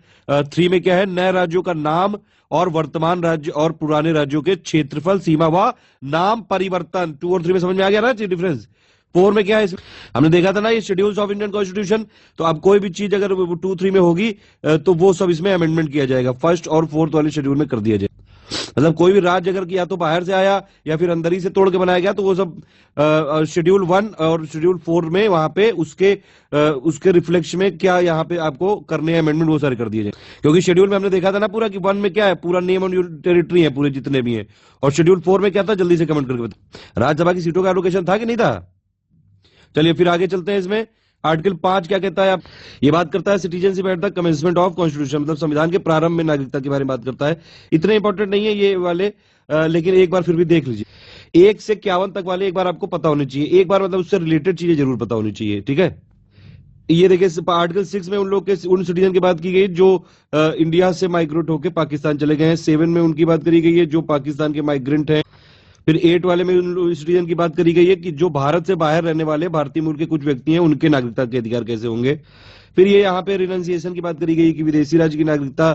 3 में क्या है, नए राज्यों का नाम और वर्तमान राज्य और पुराने राज्यों के क्षेत्रफल, सीमा व नाम परिवर्तन। 2 और 3 में समझ में आ गया ना डिफरेंस। 4 में क्या है, हमने देखा था ना ये शेड्यूल्स ऑफ इंडियन कॉन्स्टिट्यूशन। तो अब कोई भी चीज अगर 2-3 में होगी तो वो सब इसमें अमेंडमेंट किया जाएगा, 1st और 4th वाले शेड्यूल में कर दिया जाएगा। मतलब कोई भी राज्य अगर या तो बाहर से आया या फिर अंदर ही से तोड़ के बनाया गया तो वो सब शेड्यूल 1 और शेड्यूल 4 में वहां पे उसके रिफ्लेक्शन में क्या यहाँ पे आपको करने हैं अमेंडमेंट, वो सारे कर दिए जाए। क्योंकि शेड्यूल में हमने देखा था ना पूरा कि 1 में क्या है, पूरा नेम और टेरिटरी है पूरे जितने भी हैं, और शेड्यूल 4 में क्या था, जल्दी से कमेंट करके बता, राज्यसभा की सीटों का एलोकेशन था कि नहीं था। चलिए फिर आगे चलते हैं। इसमें आर्टिकल 5 क्या कहता है, आप ये बात करता है citizenship at the commencement of constitution, मतलब संविधान के प्रारंभ में नागरिकता के बारे में बात करता है। इतने इंपॉर्टेंट नहीं है ये वाले, लेकिन एक बार फिर भी देख लीजिए। 1 से 51 तक वाले एक बार आपको पता होने चाहिए, एक बार मतलब उससे रिलेटेड चीजें जरूर पता होनी चाहिए, ठीक है। ये देखिए आर्टिकल 6 में उन सिटीजन की बात की गई जो इंडिया से माइग्रेट होकर पाकिस्तान चले गए हैं। 7 में उनकी बात करी गई है जो पाकिस्तान के माइग्रेंट हैं। फिर 8 वाले में उन सिटीजन की बात करी गई है कि जो भारत से बाहर रहने वाले भारतीय मूल के कुछ व्यक्ति हैं उनके नागरिकता के अधिकार कैसे होंगे। फिर ये यहाँ पे रिनाउंसिएशन की बात करी गई कि विदेशी राज्य की नागरिकता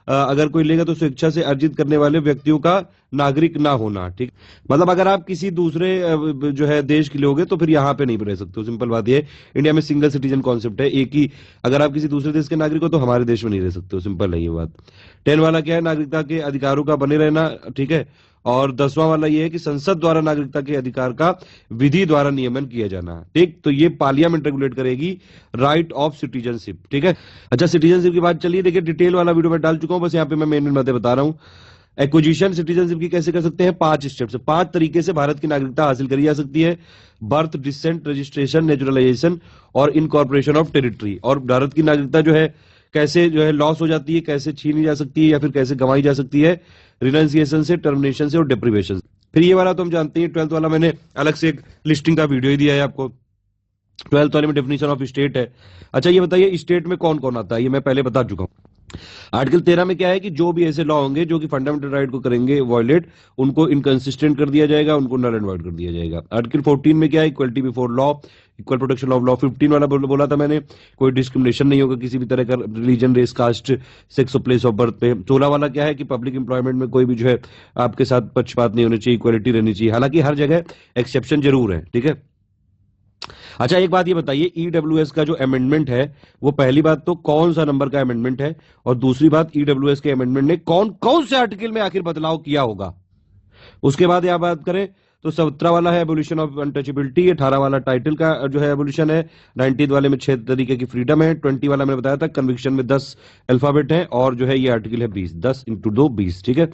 अगर कोई लेगा तो स्वेच्छा से अर्जित करने वाले व्यक्तियों का नागरिक ना होना, ठीक। मतलब अगर आप किसी दूसरे जो है देश के लोग हैं तो फिर यहाँ पे नहीं रह सकते, सिंपल बात ये। इंडिया में सिंगल सिटीजन कॉन्सेप्ट है, एक ही, अगर आप किसी दूसरे देश के नागरिक हो तो हमारे देश में नहीं रह सकते, सिंपल है ये बात। 10 वाला क्या है, नागरिकता के अधिकारों का बने रहना, ठीक है। और 10वां वाला ये है कि संसद द्वारा नागरिकता के अधिकार का विधि द्वारा नियमन किया जाना, ठीक। तो ये पार्लियामेंट रेगुलेट करेगी राइट ऑफ सिटीजनशिप, ठीक है। अच्छा सिटीजनशिप की बात चलिए, देखिए डिटेल वाला वीडियो मैं डाल चुका हूं, बस यहाँ पे मैं मेन बातें बता रहा हूं। एक्विजिशन सिटीजनशिप की कैसे कर सकते हैं, 5 स्टेप से, 5 तरीके से भारत की नागरिकता हासिल करी जा सकती है। बर्थ, डिसेंट, रजिस्ट्रेशन, नेचुरलाइजेशन और इनकॉर्पोरेशन ऑफ टेरिटरी। और भारत की नागरिकता जो है कैसे जो है लॉस हो जाती है, कैसे छीनी जा सकती है या फिर कैसे गंवाई जा सकती है, रिनाउंसिएशन से, टर्मिनेशन से और डिप्रीवेशन। फिर ये वाला तो हम जानते हैं, 12th वाला मैंने अलग से एक लिस्टिंग का वीडियो ही दिया है आपको। 12th वाले में डेफिनेशन ऑफ स्टेट है। अच्छा ये बताइए स्टेट में कौन कौन आता है, ये मैं पहले बता चुका हूं। आर्टिकल 13 में क्या है कि जो भी ऐसे लॉ होंगे जो कि फंडामेंटल राइट को करेंगे वॉयलेट, उनको इनकंसिस्टेंट कर दिया जाएगा, उनको नल एंड वॉइड कर दिया जाएगा। आर्टिकल 14 में क्या है, equality before law, equal protection of law. 15 वाला बोला था मैंने, कोई डिस्क्रिमिनेशन नहीं होगा किसी भी तरह का रिलीजन, रेस, कास्ट, सेक्स और प्लेस ऑफ बर्थ पे। 16 वाला क्या है कि पब्लिक इंप्लॉयमेंट में कोई भी जो है आपके साथ पक्षपात नहीं होना चाहिए, इक्वलिटी रहनी चाहिए। हालांकि हर जगह एक्सेप्शन जरूर है, ठीक है। अच्छा एक बात ये बताइए, ईडब्ल्यूएस का जो अमेंडमेंट है वो पहली बात तो कौन सा नंबर का अमेंडमेंट है, और दूसरी बात ईडब्ल्यूएस के अमेंडमेंट ने कौन कौन से आर्टिकल में आखिर बदलाव किया होगा। उसके बाद यह बात करें तो 17 वाला है एबोलिशन ऑफ अनटचेबिलिटी, 18 वाला टाइटल का जो है एबोलिशन है, 19 वाले में 6 तरीके की फ्रीडम है, 20 वाला मैंने बताया था कन्विक्शन में 10 अल्फाबेट है, और जो है ये आर्टिकल है 20, 10 इंटू 2 20, ठीक है।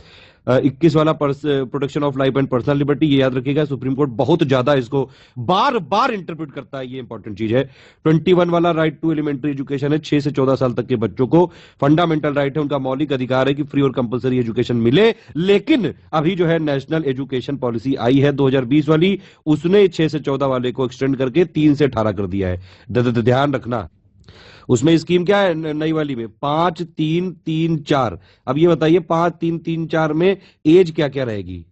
21 वाला protection of life and personal liberty, ये याद रखिएगा, सुप्रीम कोर्ट बहुत ज्यादा इसको बार बार इंटरप्रेट करता है, ये इंपॉर्टेंट चीज है। 21 वाला राइट टू एलिमेंट्री एजुकेशन है, 6 से 14 साल तक के बच्चों को फंडामेंटल राइट है, उनका मौलिक अधिकार है कि फ्री और कंपलसरी एजुकेशन मिले। लेकिन अभी जो है नेशनल एजुकेशन पॉलिसी आई है 2020 वाली, उसने 6 से 14 वाले को एक्सटेंड करके 3 से 18 कर दिया है। ध्यान रखना, उसमें स्कीम क्या है नई वाली में, 5 3 3 4। अब ये बताइए 5 3 3 4 में एज क्या क्या रहेगी,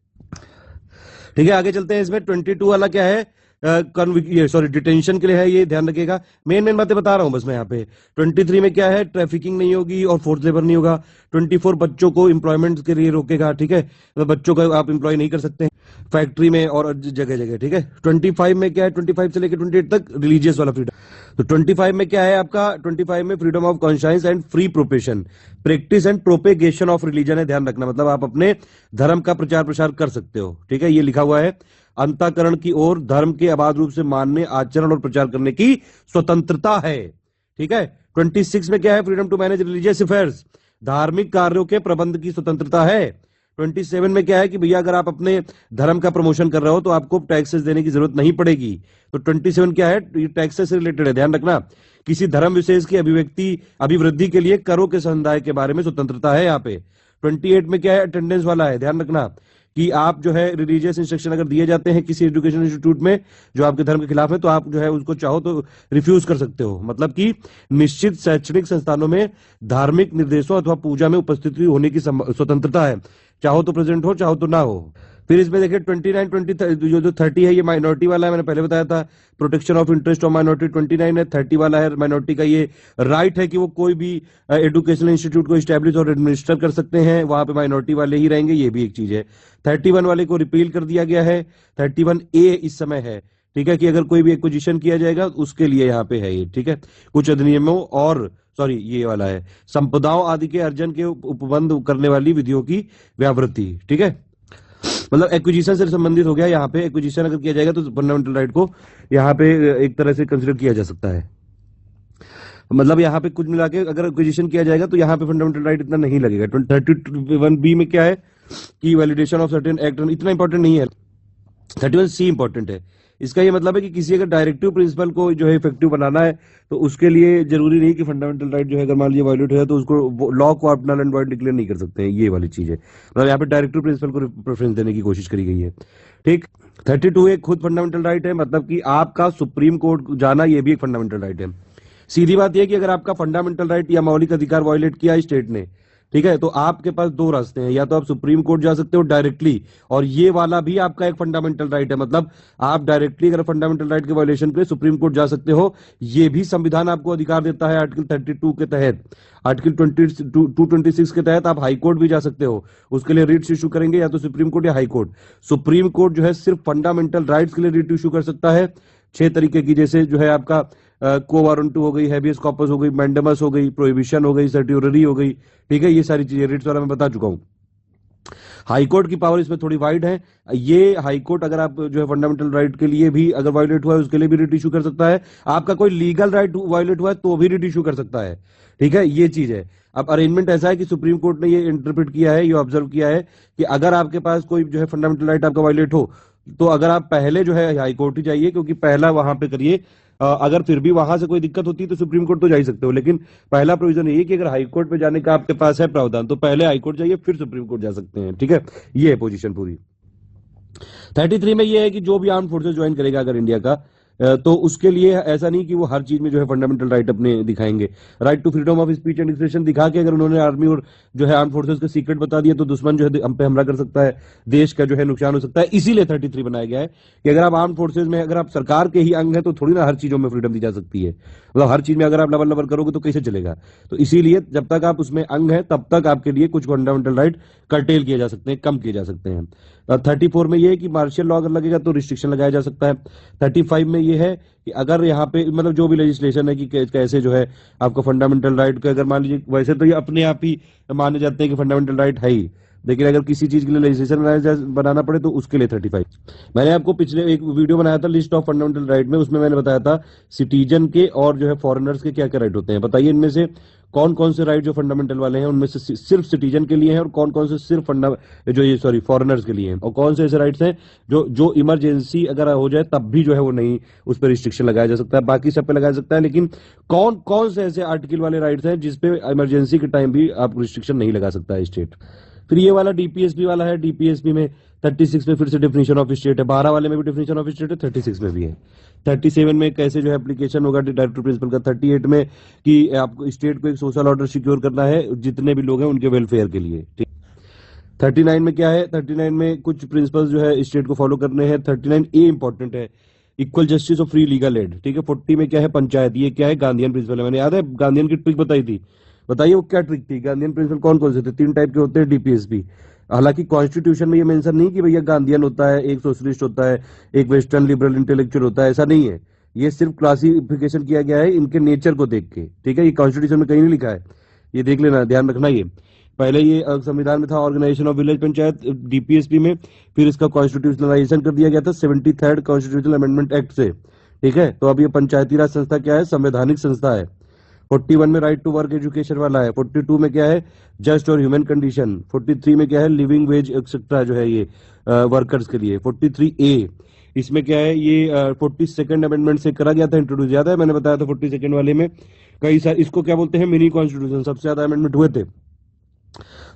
ठीक है। आगे चलते हैं, इसमें 22 वाला क्या है, डिटेंशन के लिए है, ये ध्यान रखिएगा। मेन बातें बता रहा हूं बस मैं यहाँ पे। 23 में क्या है, ट्रैफिकिंग नहीं होगी और फोर्स लेबर नहीं होगा। 24 बच्चों को एम्प्लॉयमेंट के लिए रोकेगा, ठीक है, तो बच्चों को आप एम्प्लॉय नहीं कर सकते फैक्ट्री में और जगह जगह, ठीक है। 25 में क्या है, 25 से लेकर 28 तक रिलीजियस वाला फ्रीडम। तो 25 में क्या है आपका, 25 में freedom of conscience and free profession, practice and propagation of religion है, ध्यान रखना, मतलब आप अपने धर्म का प्रचार प्रसार कर सकते हो, ठीक है, ये लिखा हुआ है। अंतःकरण की ओर धर्म के अबाध रूप से मानने, आचरण और प्रचार करने की स्वतंत्रता है, ठीक है। 26 में क्या है, freedom to manage religious affairs, धार्मिक कार्यों के प्रबंध की स्वतंत्रता है। 27 में क्या है कि भैया अगर आप अपने धर्म का प्रमोशन कर रहे हो तो आपको टैक्सेस देने की जरूरत नहीं पड़ेगी। तो 27 क्या है, टैक्सेस से रिलेटेड है, ध्यान रखना। किसी धर्म विशेष की अभिवृद्धि के लिए करों के समुदाय के बारे में स्वतंत्रता है यहाँ पे। 28 में क्या है, अटेंडेंस वाला है, ध्यान रखना कि आप जो है रिलीजियस इंस्ट्रक्शन अगर दिए जाते हैं किसी एजुकेशन इंस्टीट्यूट में जो आपके धर्म के खिलाफ है, तो आप जो है उसको चाहो तो रिफ्यूज कर सकते हो। मतलब कि निश्चित शैक्षणिक संस्थानों में धार्मिक निर्देशों अथवा पूजा में उपस्थिति होने की स्वतंत्रता है, चाहो तो प्रेजेंट हो चाहो तो ना हो। फिर इसमें देखिए 29 20 जो 30 है ये माइनॉरिटी वाला है, मैंने पहले बताया था, protection of interest of minority 29 है। 30 वाला है माइनॉरिटी का ये राइट है कि वो कोई भी एजुकेशनल इंस्टीट्यूट को स्टैब्लिश और एडमिनिस्टर कर सकते हैं, वहां पे माइनॉरिटी वाले ही रहेंगे, ये भी एक चीज है। 31 वाले को रिपील कर दिया गया है। 31A इस समय है, ठीक है, कि अगर कोई भी एक्विजिशन किया जाएगा उसके लिए यहाँ पे है ये, ठीक है। कुछ अधिनियमों और ये वाला है संपदाओं आदि के अर्जन के उपबंध करने वाली विधियों की व्यावृत्ति, ठीक है, मतलब एक्विजिशन से संबंधित हो गया। यहाँ पे एक्विजिशन अगर किया जाएगा तो फंडामेंटल राइट को यहाँ पे एक तरह से कंसिडर किया जा सकता है। मतलब यहाँ पे कुछ मिला के अगर एक्विजिशन किया जाएगा तो यहाँ पे फंडामेंटल राइट इतना नहीं लगेगा। 31B में क्या है कि वैलिडेशन ऑफ सर्टेन एक्ट, इतना इंपॉर्टेंट नहीं है। 31C इंपॉर्टेंट है। इसका ये मतलब है कि किसी अगर डायरेक्टिव प्रिंसिपल को जो है इफेक्टिव बनाना है तो उसके लिए जरूरी नहीं कि फंडामेंटल राइट जो है अगर मान लीजिए वायलेट है तो उसको लॉ को आप नल एंड वॉइड डिक्लेयर नहीं कर सकते हैं, ये वाली चीज है। मतलब यहाँ पे डायरेक्टिव प्रिंसिपल को प्रेफरेंस देने की कोशिश करी गई है, ठीक। 32 एक खुद फंडामेंटल राइट है, मतलब कि आपका सुप्रीम कोर्ट जाना ये भी एक फंडामेंटल राइट है। सीधी बात यह कि अगर आपका फंडामेंटल राइट या मौलिक अधिकार वायलेट किया स्टेट ने, ठीक है, तो आपके पास दो रास्ते हैं, या तो आप सुप्रीम कोर्ट जा सकते हो डायरेक्टली, और ये वाला भी आपका एक फंडामेंटल राइट है, मतलब आप डायरेक्टली अगर फंडामेंटल राइट के वायलेशन के लिए सुप्रीम कोर्ट जा सकते हो। ये भी संविधान आपको अधिकार देता है आर्टिकल 32 के तहत। आर्टिकल 226 के तहत आप हाई कोर्ट भी जा सकते हो, उसके लिए रिट्स इशू करेंगे या तो सुप्रीम कोर्ट या हाई कोर्ट। सुप्रीम कोर्ट जो है सिर्फ फंडामेंटल राइट्स के लिए रिट इशू कर सकता है 6 तरीके की, जैसे जो है आपका को वारंटू हो गई, हैबियस कॉर्पस हो गई, मैंडेमस हो गई, प्रोहिबिशन हो गई, सर्टियोररी हो गई, ठीक है, ये सारी चीजें रिट्स वाला मैं बता चुका हूं। हाईकोर्ट की पावर इसमें थोड़ी वाइड है। ये हाईकोर्ट अगर आप जो है फंडामेंटल राइट के लिए भी अगर वायलेट हुआ है उसके लिए भी रिट इशू कर सकता है, आपका कोई लीगल राइट वायलेट हुआ है तो भी रिट इशू कर सकता है, ठीक है, ये चीज है। अब अरेंजमेंट ऐसा है कि सुप्रीम कोर्ट ने ये इंटरप्रेट किया है, ये ऑब्जर्व किया है कि अगर आपके पास कोई जो है फंडामेंटल राइट आपका वायलेट हो तो अगर आप पहले जो है हाईकोर्ट ही जाइए, क्योंकि पहला वहां पे करिए अगर फिर भी वहां से कोई दिक्कत होती है तो सुप्रीम कोर्ट तो जा ही सकते हो, लेकिन पहला प्रोविजन ये है कि अगर हाई कोर्ट पे जाने का आपके पास है प्रावधान तो पहले हाई कोर्ट जाइए फिर सुप्रीम कोर्ट जा सकते हैं। ठीक है, ये है पोजीशन पूरी। 33 में ये है कि जो भी आर्म फोर्सेस ज्वाइन करेगा अगर इंडिया का, तो उसके लिए ऐसा नहीं कि वो हर चीज में जो है फंडामेंटल राइट अपने दिखाएंगे। Right to freedom of speech and expression दिखा के अगर उन्होंने आर्मी और जो है आर्म फोर्सेस के सीक्रेट बता दिया तो दुश्मन जो है हम पे हमला कर सकता है, देश का जो है नुकसान हो सकता है। इसीलिए 33 बनाया गया है कि अगर आप आर्म फोर्सेज में अगर आप सरकार के ही अंग है तो थोड़ी ना हर चीजों में फ्रीडम दी जा सकती है। मतलब हर चीज में अगर आप लबल लबल करोगे तो कैसे चलेगा। तो इसीलिए जब तक आप उसमें अंग है तब तक आपके लिए कुछ फंडामेंटल राइट कर्टेल किए जा सकते हैं, कम किए जा सकते हैं। 34 में ये है कि मार्शियल लॉ अगर लगेगा तो रिस्ट्रिक्शन लगाया जा सकता है। 35 में ये है कि अगर यहाँ पे मतलब जो भी लेजिस्लेशन है कि कैसे जो है आपको फंडामेंटल राइट को, अगर मान लीजिए वैसे तो ये अपने आप ही माने जाते हैं कि फंडामेंटल राइट है ही, लेकिन अगर किसी चीज के लिए लेजिस्लेशन बनाना पड़े तो उसके लिए 35। मैंने आपको पिछले एक वीडियो बनाया था लिस्ट ऑफ फंडामेंटल राइट में, उसमें मैंने बताया था सिटीजन के और जो है फॉरेनर्स के क्या क्या राइट होते हैं। बताइए इनमें से कौन कौन से राइट जो फंडामेंटल वाले हैं उनमें से सिर्फ सिटीजन के लिए हैं और कौन कौन से सिर्फ फॉरेनर्स के लिए हैं, और कौन से ऐसे राइट्स हैं जो इमरजेंसी अगर हो जाए तब भी जो है वो नहीं, उस पर रिस्ट्रिक्शन लगाया जा सकता है, बाकी सब पे लगाया जा सकता है। लेकिन कौन कौन से ऐसे आर्टिकल वाले राइट्स हैं जिसपे इमरजेंसी के टाइम भी आप रिस्ट्रिक्शन नहीं लगा सकता है स्टेट। फिर ये वाला डीपीएसपी वाला है, डीपीएसपी में 36 में फिर से डेफिनेशन ऑफ स्टेट है, 12 वाले में भी डेफिनेशन ऑफ स्टेट है, 36 में भी है। 37 में कैसे जो है एप्लीकेशन होगा डायरेक्टिव प्रिंसिपल का, 38 में कि आपको स्टेट को एक सोशल ऑर्डर सिक्योर करना है जितने भी लोग हैं उनके वेलफेयर के लिए। ठीक, 39 में क्या है, 39 में कुछ प्रिंसिपल्स जो है स्टेट को फॉलो करने हैं। 39 ए इंपॉर्टेंट है, इक्वल जस्टिस और फ्री लीगल एड। ठीक है, 40 में क्या है, पंचायत। ये क्या है, गांधीयन प्रिंसिपल है। मैंने याद है गांधीयन की ट्रिक बताई थी, बताइए वो क्या ट्रिक थी। गांधीयन प्रिंसिपल कौन कौन से थे, 3 टाइप के होते हैं डीपीएसपी। हालांकि कॉन्स्टिट्यूशन में ये मेंशन नहीं कि भैया गांधीयन होता है, एक सोशलिस्ट होता है, एक वेस्टर्न लिबरल इंटेलेक्चुअल होता है, ऐसा नहीं है। ये सिर्फ क्लासिफिकेशन किया गया है इनके नेचर को देख के। ठीक है, ये कॉन्स्टिट्यूशन में कहीं नहीं लिखा है, ये देख लेना, ध्यान रखना। ये पहले ये संविधान में था organisation of village panchayat DPSP में, फिर इसका कॉन्स्टिट्यूशनलाइजेशन कर दिया गया था 73rd कॉन्स्टिट्यूशनल अमेंडमेंट एक्ट से। ठीक है, तो अब ये पंचायती राज संस्था क्या है, संवैधानिक संस्था है। 41 में राइट टू वर्क एजुकेशन वाला है। 42 में क्या है, जस्ट और ह्यूमन कंडीशन। 43 में क्या है, लिविंग वेज एक्सेट्रा जो है ये वर्कर्स के लिए। 43 ए, इसमें क्या है, ये 42nd अमेंडमेंट से करा गया था इंट्रोड्यूस, याद है मैंने बताया था 42nd वाले में कई सारे, इसको क्या बोलते हैं, मिनी कॉन्स्टिट्यूशन, सबसे ज्यादा अमेंडमेंट हुए थे।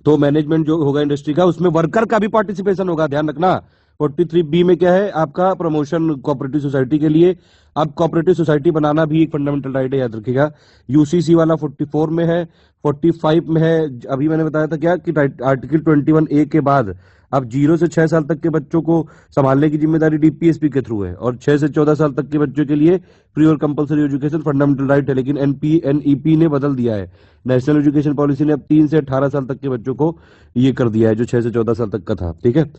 तो मैनेजमेंट जो होगा इंडस्ट्री का उसमें वर्कर का भी पार्टिसिपेशन होगा, ध्यान रखना। 43 बी में क्या है, आपका प्रमोशन कोऑपरेटिव सोसाइटी के लिए। अब कोऑपरेटिव सोसाइटी बनाना भी एक फंडामेंटल राइट है, याद रखिएगा। यूसीसी वाला 44 में है। 45 में है, अभी मैंने बताया था क्या कि आर्टिकल 21 ए के बाद अब 0 से 6 साल तक के बच्चों को संभालने की जिम्मेदारी डीपीएसपी के थ्रू है, और 6 से 14 साल तक के बच्चों के लिए फ्री और कंपलसरी एजुकेशन फंडामेंटल राइट है। लेकिन एनईपी ने बदल दिया है, नेशनल एजुकेशन पॉलिसी ने अब 3 से 18 साल तक के बच्चों को ये कर दिया है जो 6 से 14 साल तक का था। ठीक है,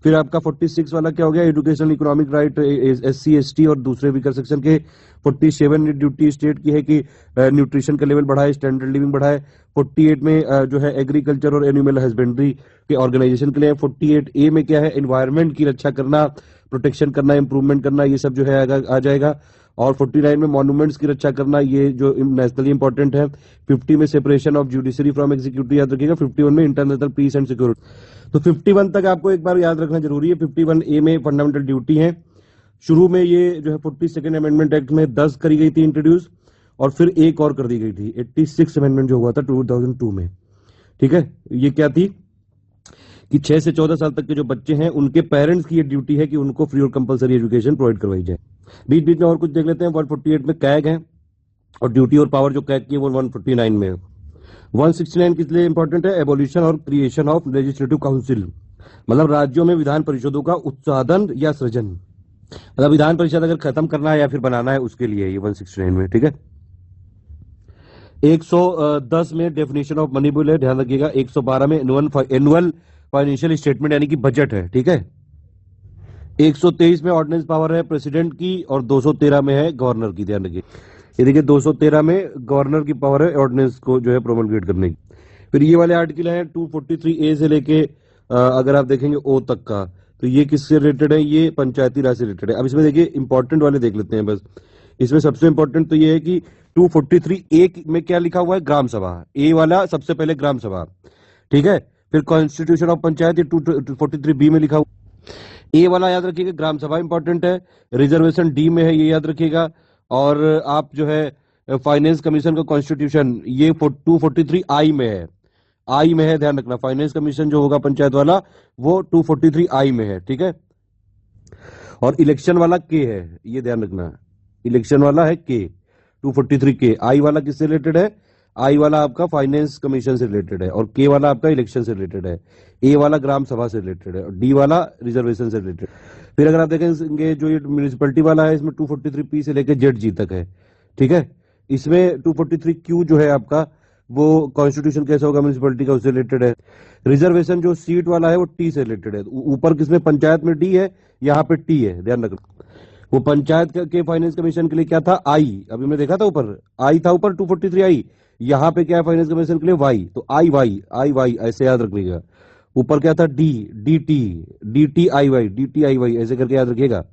फिर आपका 46 वाला क्या हो गया, educational economic right SC ST और दूसरे वीकर सेक्शन के। 47 ड्यूटी स्टेट की है कि न्यूट्रिशन का लेवल बढ़ाए, स्टैंडर्ड लिविंग बढ़ाए। 48 में जो है एग्रीकल्चर और एनिमल हस्बेंड्री के ऑर्गेनाइजेशन के लिए। 48 ए में क्या है, एनवायरमेंट की रक्षा करना, प्रोटेक्शन करना, इंप्रूवमेंट करना, ये सब जो है आ जाएगा। और 49 में मॉन्यूमेंट्स की रक्षा करना, ये जो नेशनली इंपॉर्टेंट है। 50 में separation of judiciary from executive, याद रखिएगा। 51 में इंटरनेशनल पीस एंड सिक्योरिटी। तो 51 तक आपको एक बार याद रखना जरूरी है। 51 ए में फंडामेंटल ड्यूटी है। शुरू में ये जो है 42nd अमेंडमेंट एक्ट में 10 करी गई थी इंट्रोड्यूस, और फिर एक और कर दी गई थी 86 अमेंडमेंट जो हुआ था 2002 में। ठीक है, ये क्या थी कि 6 से 14 साल तक के जो बच्चे हैं उनके पेरेंट्स की ये ड्यूटी है कि उनको फ्री और कंपलसरी एजुकेशन प्रोवाइड करवाई जाए। बीच बीच में और कुछ देख लेते हैं। 148 में कैग है, और ड्यूटी और पावर जो कैग की है वो 149 में है। 169 किस लिए इंपॉर्टेंट है, एबोल्यूशन और क्रिएशन ऑफ लेजिस्लेटिव काउंसिल, मतलब राज्यों में विधान परिषदों का उत्साधन या सृजन, मतलब विधान परिषद अगर खत्म करना है या फिर बनाना है उसके लिए ये 169 में। ठीक है, 110 में डेफिनेशन ऑफ मनी बिल है, ध्यान रखिएगा। 112 में एनुअल फाइनेंशियल स्टेटमेंट यानी कि बजट है। ठीक है, 123 में ऑर्डिनेंस पावर है प्रेसिडेंट की, और 213 में है गवर्नर की, ध्यान रखिए। ये देखिए 213 में गवर्नर की पावर है ऑर्डिनेंस को जो है प्रोमलगेट करने की। फिर ये वाले आर्टिकल हैं 243 ए से लेके अगर आप देखेंगे ओ तक का, तो ये किससे रिलेटेड है, ये पंचायती राज से रिलेटेड है। अब इसमें देखिए इंपॉर्टेंट वाले देख लेते हैं बस। इसमें सबसे इंपॉर्टेंट तो ये है कि 243 ए में क्या लिखा हुआ है, ग्राम सभा। ए वाला सबसे पहले ग्राम सभा। ठीक है, फिर कॉन्स्टिट्यूशन ऑफ पंचायत 243 बी में लिखा हुआ। ए वाला याद रखिएगा, ग्राम सभा इंपॉर्टेंट है। रिजर्वेशन डी में है, ये याद रखिएगा। और आप जो है फाइनेंस कमीशन का कॉन्स्टिट्यूशन ये 243 आई में है, आई में है, ध्यान रखना। फाइनेंस कमीशन जो होगा पंचायत वाला वो 243 आई में है, ठीक है। और इलेक्शन वाला के है, ये ध्यान रखना, इलेक्शन वाला है के 243 के। आई वाला किससे रिलेटेड है? आई वाला आपका फाइनेंस कमीशन से रिलेटेड है, और के वाला आपका इलेक्शन से रिलेटेड है, ए वाला ग्राम सभा से रिलेटेड है, और डी वाला रिजर्वेशन से रिलेटेड। फिर अगर आप देखेंगे जो ये म्यूनिसिपैलिटी वाला है, इसमें 243 पी से लेकर जेड जी तक है, ठीक है। इसमें 243 क्यू जो है आपका वो कॉन्स्टिट्यूशन कैसा होगा म्यूनिसिपैलिटी का, उससे रिलेटेड है। रिजर्वेशन जो सीट वाला है वो टी से रिलेटेड है। ऊपर किसमें पंचायत में डी है, यहाँ पे टी है, ध्यान रखना। वो पंचायत के फाइनेंस कमीशन के लिए क्या था? आई। अभी मैं देखा था ऊपर आई था, ऊपर 243 आई। यहाँ पे क्या है फाइनेंस कमीशन के लिए? वाई। तो आई वाई ऐसे याद रखिएगा। ऊपर क्या था? D D T I Y ऐसे करके याद रखिएगा।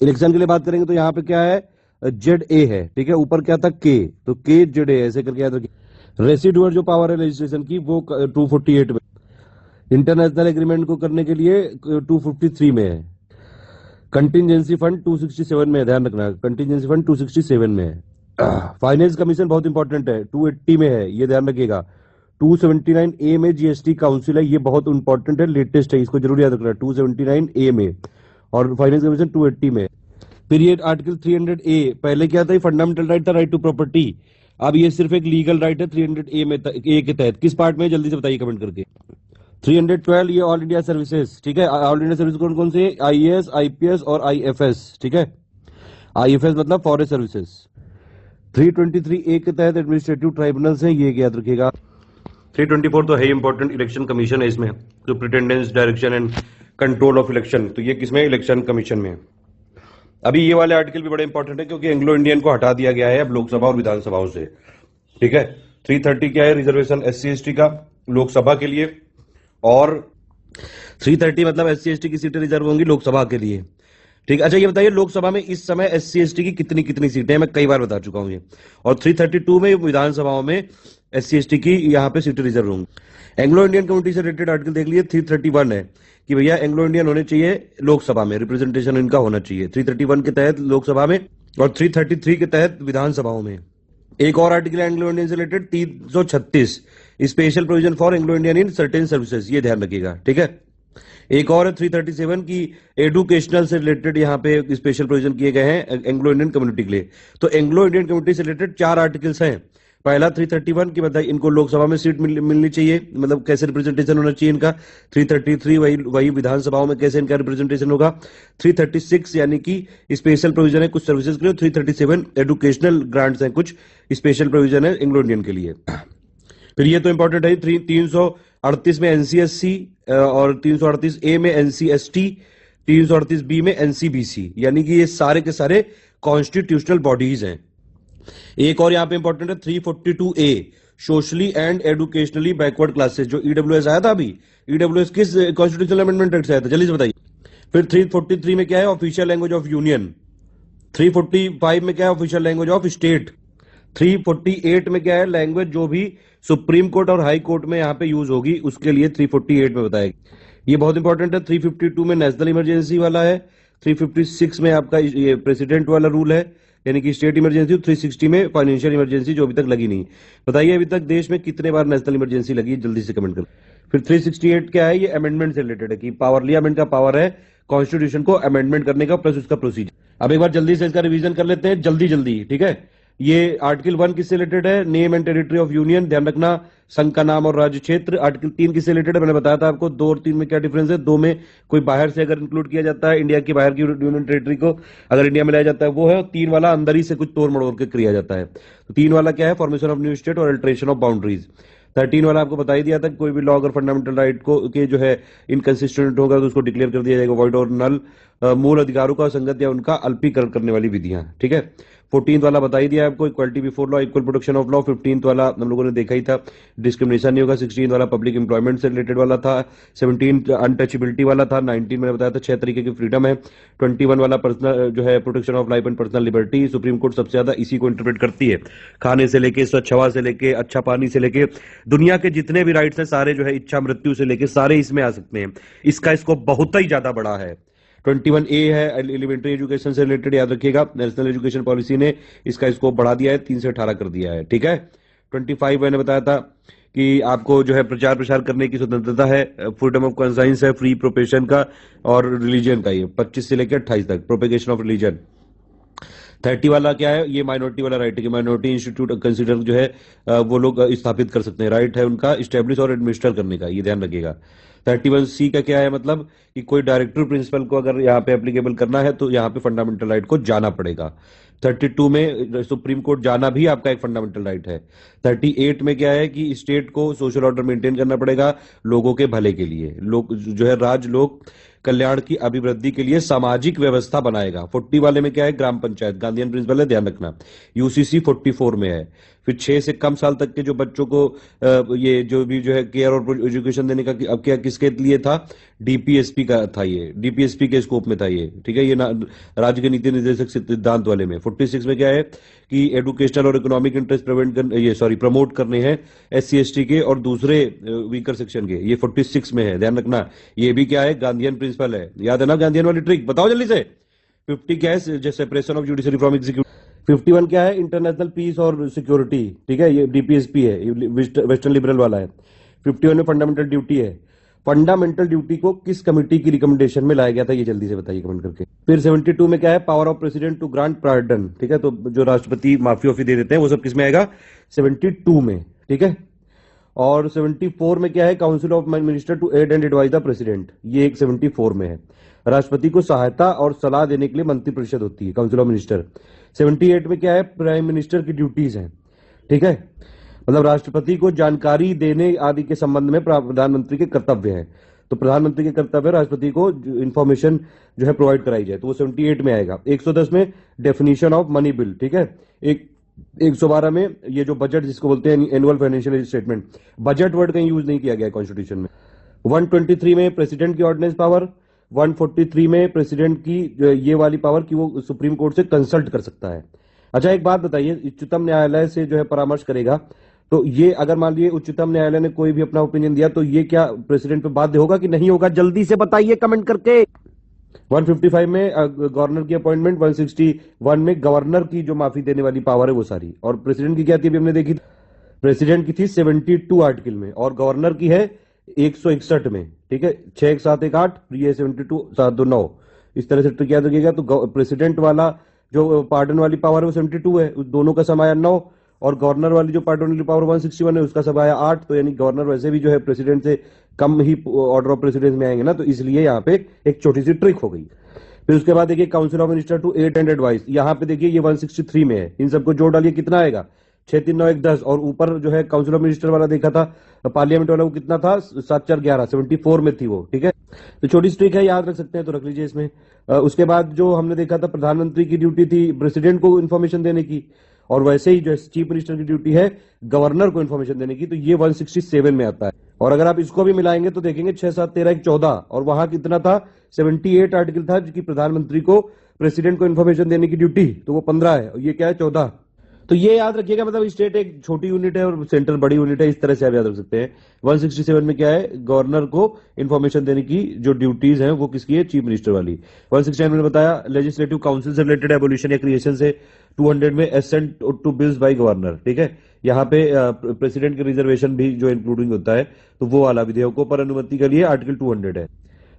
इलेक्शन के लिए बात करेंगे तो यहाँ पे क्या है? जेड ए है, ठीक है। ऊपर क्या था? के, तो के जेड ए ऐसे करके याद रखिए। रेसिडुअल जो पावर है लेजिस्लेशन की वो 248 में, इंटरनेशनल एग्रीमेंट को करने के लिए 253 में है। कंटिजेंसी फंड 267 में है, ध्यान रखना, कंटिजेंसी फंड 267 में है। फाइनेंस कमीशन बहुत इंपॉर्टेंट है, 280 में है, ये ध्यान रखिएगा। 279 ए में जीएसटी काउंसिल है, ये बहुत इंपॉर्टेंट है, लेटेस्ट है, इसको जरूर याद रखना, 279 ए में। और फाइनेंस कमीशन 280 में। फिर ये आर्टिकल 300 ए, पहले क्या था? फंडामेंटल राइट था, राइट टू प्रॉपर्टी। अब ये सिर्फ एक लीगल राइट है 300 ए में, ए के तहत। किस पार्ट में? जल्दी से बताइए कमेंट करके। 312 ये ऑल इंडिया सर्विसेज, ठीक है। ऑल इंडिया सर्विस कौन कौन से? आईएएस, आईपीएस और आईएफएस, ठीक है। आईएफएस मतलब फॉरेस्ट सर्विसेज। 323 ए के तहत एडमिनिस्ट्रेटिव ट्राइब्यूनल्स हैं, ये याद रखिएगा। 324 तो है इंपॉर्टेंट, इलेक्शन कमीशन है इसमें, जो प्रिटेंडेंस, direction and control of election, तो ये किसमें? इलेक्शन कमीशन में। अभी ये वाले आर्टिकल भी बड़े इंपॉर्टेंट है, क्योंकि एंग्लो इंडियन को हटा दिया गया है अब लोकसभा और विधानसभाओं से, ठीक है। 330 क्या है? रिजर्वेशन SC/ST का लोकसभा के लिए, और 330 मतलब SC/ST की सीटें रिजर्व होंगी लोकसभा के लिए, ठीक है। अच्छा ये बताइए लोकसभा में इस समय SC/ST की कितनी कितनी सीटें हैं? मैं कई बार बता चुका हूं ये। और 332 में विधानसभाओं में SC/ST की यहाँ पे सीटें रिजर्व होंगी। एंग्लो इंडियन कम्युनिटी से रिलेटेड आर्टिकल देख लिए। 331 है कि भैया एंग्लो इंडियन होने चाहिए लोकसभा में, रिप्रेजेंटेशन इनका होना चाहिए 331 के तहत लोकसभा में, और 333 के तहत विधानसभाओं में। एक और आर्टिकल एंग्लो इंडियन से related 336, special provision for Anglo Indian in certain services, ये ध्यान रखिएगा, ठीक है। एक और है 337 की एडुकेशनल से रिलेटेड यहाँ पे स्पेशल प्रोविजन किए गए हैं एंग्लो इंडियन कम्युनिटी के लिए। तो एंग्लो इंडियन कम्युनिटी से रिलेटेड 4 आर्टिकल्स हैं। पहला 331 की बताइए इनको लोकसभा में सीट मिलनी चाहिए, मतलब कैसे रिप्रेजेंटेशन होना चाहिए इनका। 333 वही विधानसभाओं में कैसे इनका रिप्रेजेंटेशन होगा। 336 यानी कि स्पेशल प्रोविजन है कुछ सर्विसेज के लिए। 337 एडुकेशनल ग्रांट्स हैं, कुछ स्पेशल प्रोविजन है एंग्लो इंडियन के लिए। फिर ये तो इंपॉर्टेंट है 338 में NC/SC और 338 ए में NC/ST, 338 बी में NC/BC, यानी कि ये सारे के सारे कॉन्स्टिट्यूशनल बॉडीज हैं। एक और यहाँ पे इंपॉर्टेंट है 342 ए, सोशली एंड एडुकेशनली बैकवर्ड क्लासेस, जो EWS आया था अभी। EWS किस कॉन्स्टिट्यूशनल अमेंडमेंट एक्ट से आया था? जल्दी से बताइए। फिर 343 में क्या है? Official language of union. 345 में क्या है? Official language of state. 348 में क्या है? लैंग्वेज जो भी सुप्रीम कोर्ट और हाई कोर्ट में यहाँ पे यूज होगी उसके लिए 348 में बताएगा। ये बहुत इंपॉर्टेंट है। 352 में नेशनल इमरजेंसी वाला है। 356 में आपका ये प्रेसिडेंट वाला रूल है, यानी कि स्टेट इमरजेंसी। 360 में फाइनेंशियल इमरजेंसी, जो अभी तक लगी नहीं। बताइए अभी तक देश में कितने बार नेशनल इमरजेंसी लगी है? जल्दी से कमेंट करो। फिर 368 क्या है? ये अमेंडमेंट से रिलेटेड है कि पार्लियामेंट का पावर है कॉन्स्टिट्यूशन को अमेंडमेंट करने का, प्लस उसका प्रोसीजर। अब एक बार जल्दी से इसका रिवीजन कर लेते हैं, जल्दी, ठीक है। ये आर्टिकल 1 किससे रिलेटेड है? Name and territory of union, ध्यान रखना, संघ का नाम और राज्य क्षेत्र। आर्टिकल 3 किससे रिलेटेड है? मैंने बताया था आपको 2 और 3 में क्या डिफरेंस है। 2 में कोई बाहर से अगर इंक्लूड किया जाता है, इंडिया के बाहर की यूनियन टेरिटरी को अगर इंडिया में लाया जाता है वो है, और 3 वाला अंदर ही से कुछ तोड़ मड़ोड़ के किया जाता है। तो 3 वाला क्या है? फॉर्मेशन ऑफ न्यू स्टेट और अल्टरेशन ऑफ बाउंड्रीज। 13 वाला आपको बता ही दिया था, कोई भी लॉ अगर फंडामेंटल राइट को के जो है इनकंसिस्टेंट होगा तो उसको डिक्लेयर कर दिया जाएगा वॉइड और नल। मूल अधिकारों का संगत या उनका अल्पीकरण करने वाली विधियां, ठीक है। 14th वाला बता ही दिया आपको, equality before law, equal protection of law. 15th वाला हम लोगों ने देखा ही था, डिस्क्रिमिनेशन नहीं होगा। 16th वाला पब्लिक एम्प्लॉयमेंट से रिलेटेड वाला था। 17 अनटचेबिलिटी वाला था। 19 मैंने बताया था 6 तरीके की फ्रीडम है। 21 वाला पर्सनल जो है protection of life and personal liberty. Supreme court सबसे ज्यादा इसी को इंटरप्रेट करती है, खाने से लेके, स्वच्छ हवा से लेके, अच्छा पानी से लेके, दुनिया के जितने भी राइट्स हैं सारे जो है, इच्छा मृत्यु से लेके सारे इसमें आ सकते हैं। इसका स्कोप बहुत ही ज्यादा बड़ा है। 21A है एलिमेंट्री एजुकेशन से रिलेटेड, याद रखिएगा नेशनल एजुकेशन पॉलिसी ने इसका स्कोप बढ़ा दिया है, 3 से 18 कर दिया है, ठीक है। 25 मैंने बताया था कि आपको जो है प्रचार प्रसार करने की स्वतंत्रता है, फ्रीडम ऑफ कॉन्साइंस है, फ्री प्रोपेशन का और रिलीजन का, ये 25 से लेकर 28 तक, प्रोपेगेशन ऑफ रिलीजन। 30 वाला क्या है, ये माइनॉरिटी वाला राइट है कि माइनॉरिटी इंस्टीट्यूट कंसिडर जो है वो लोग स्थापित कर सकते हैं, राइट है उनका स्टेब्लिश और एडमिनिस्टर करने का, ये ध्यान रखिएगा। 31C का क्या है, मतलब कि कोई डायरेक्टर प्रिंसिपल को अगर यहाँ पे एप्लीकेबल करना है तो यहाँ पे फंडामेंटल राइट को जाना पड़ेगा। 32 में सुप्रीम कोर्ट जाना भी आपका एक फंडामेंटल राइट है। 38 में क्या है कि स्टेट को सोशल ऑर्डर मेंटेन करना पड़ेगा लोगों के भले के लिए, लोग जो है राज लोग कल्याण की अभिवृद्धि के लिए सामाजिक व्यवस्था बनाएगा। 40 वाले में क्या है, ग्राम पंचायत गांधीयन प्रिंसिपल है, ध्यान रखना। यूसीसी 44 में है। फिर 6 से कम साल तक के जो बच्चों को ये जो भी जो है केयर और एजुकेशन देने का अब क्या किसके लिए था, डीपीएसपी का था, ये डीपीएसपी के स्कोप में था ये, ठीक है, ये राज्य के नीति निर्देशक सिद्धांत वाले में। 46 में क्या है कि एडुकेशनल और इकोनॉमिक इंटरेस्ट प्रमोट करने हैं SC/ST के और दूसरे वीकर सेक्शन के, ये 46 में है, ध्यान रखना। ये भी क्या है, गांधीयन प्रिंसिपल है, याद है ना गांधीयन वाली ट्रिक, बताओ जल्दी से। 50 क्या है, separation of judiciary from executive. 51 क्या है, इंटरनेशनल पीस और सिक्योरिटी, ठीक है, ये डीपीएसपी है, ये वेस्टर्न लिबरल वाला है। 51 में फंडामेंटल ड्यूटी है। फंडामेंटल ड्यूटी को किस कमेटी की रिकमेंडेशन में लाया गया था, ये जल्दी से बताइए कमेंट करके। फिर 72 में क्या है, power of president to grant pardon, ठीक है, तो जो राष्ट्रपति माफी वाफी दे देते हैं वो सब किसमें आएगा, 72 में, ठीक है। और 74 में क्या है, council of minister to aid and advise the president, ये एक 74 में है। राष्ट्रपति को सहायता और सलाह देने के लिए मंत्रिपरिषद होती है, काउंसिल ऑफ मिनिस्टर। 78 में क्या है, प्राइम मिनिस्टर की ड्यूटीज हैं, ठीक है, मतलब राष्ट्रपति को जानकारी देने आदि के संबंध में प्रधानमंत्री के कर्तव्य है, तो प्रधानमंत्री के कर्तव्य राष्ट्रपति को इंफॉर्मेशन जो है प्रोवाइड कराई जाए, तो वो 78 में आएगा। 110 में डेफिनेशन ऑफ मनी बिल, ठीक है। 112 में ये जो बजट जिसको बोलते हैं annual financial statement, budget word कहीं यूज नहीं किया गया कॉन्स्टिट्यूशन में। 123 में प्रेसिडेंट की ऑर्डिनेंस पावर। 143 में प्रेसिडेंट की ये वाली पावर कि वो सुप्रीम कोर्ट से कंसल्ट कर सकता है। अच्छा एक बात बताइए, उच्चतम न्यायालय से जो है परामर्श करेगा, तो ये अगर मान लीजिए उच्चतम न्यायालय ने कोई भी अपना ओपिनियन दिया तो ये क्या प्रेसिडेंट पे बाध्य होगा कि नहीं होगा, जल्दी से बताइए कमेंट करके। 155 में गवर्नर की अपॉइंटमेंट। 161 में गवर्नर की जो माफी देने वाली पावर है वो सारी, और प्रेसिडेंट की क्या थी अभी हमने देखी, प्रेसिडेंट की थी 72 आर्टिकल में और गवर्नर की है 161 में, ठीक है। 6 1 7 1 8, ये 72 7 2 9, इस तरह से ट्रिक याद रखिएगा। तो प्रेसिडेंट वाला जो पार्डन वाली पावर है वो 72 है, उस दोनों का सम आया 9, और गवर्नर वाली जो पार्डन वाली पावर 161 है उसका सम आया 8, तो यानी गवर्नर वैसे भी जो है प्रेसिडेंट से कम ही ऑर्डर ऑफ प्रेसिडेंस में आएंगे ना, तो इसलिए यहाँ पे एक छोटी सी ट्रिक हो गई। फिर उसके बाद देखिए council of minister to aid and advice, यहाँ पे देखिए ये 163 में है, इन सबको जोड़ डालिए कितना आएगा, 6 3 9 1 10, और ऊपर जो है काउंसिल ऑफ मिनिस्टर वाला देखा था पार्लियामेंट वाला वो कितना था, 7 4 11, 74 में थी वो, ठीक है। तो छोटी सी ट्रिक है, याद रख सकते हैं तो रख लीजिए इसमें। उसके बाद जो हमने देखा था प्रधानमंत्री की ड्यूटी थी प्रेसिडेंट को इन्फॉर्मेशन देने की, और वैसे ही जो चीफ मिनिस्टर की ड्यूटी है गवर्नर को इन्फॉर्मेशन देने की, तो ये 167 में आता है। और अगर आप इसको भी मिलाएंगे तो देखेंगे 6 7 13 1 14, और वहां कितना था 78 आर्टिकल था जो कि प्रधानमंत्री को प्रेसिडेंट को इन्फॉर्मेशन देने की ड्यूटी, तो वो 15 है, और ये क्या है 14। तो ये याद रखिएगा, मतलब स्टेट एक छोटी यूनिट है और सेंट्रल बड़ी यूनिट है, इस तरह से आप याद रख सकते हैं। 167 में क्या है, गवर्नर को इन्फॉर्मेशन देने की जो ड्यूटीज हैं वो किसकी है, चीफ मिनिस्टर वाली। 169 में बताया लेजिस्लेटिव काउंसिल से रिलेटेड एबोल्यूशन या क्रिएशन से। 200 में assent to bills by governor, ठीक है, यहाँ पे प्रेसिडेंट के रिजर्वेशन भी जो इंक्लूडिंग होता है, तो वो वाला विधेयकों पर अनुमति के लिए आर्टिकल 200 है।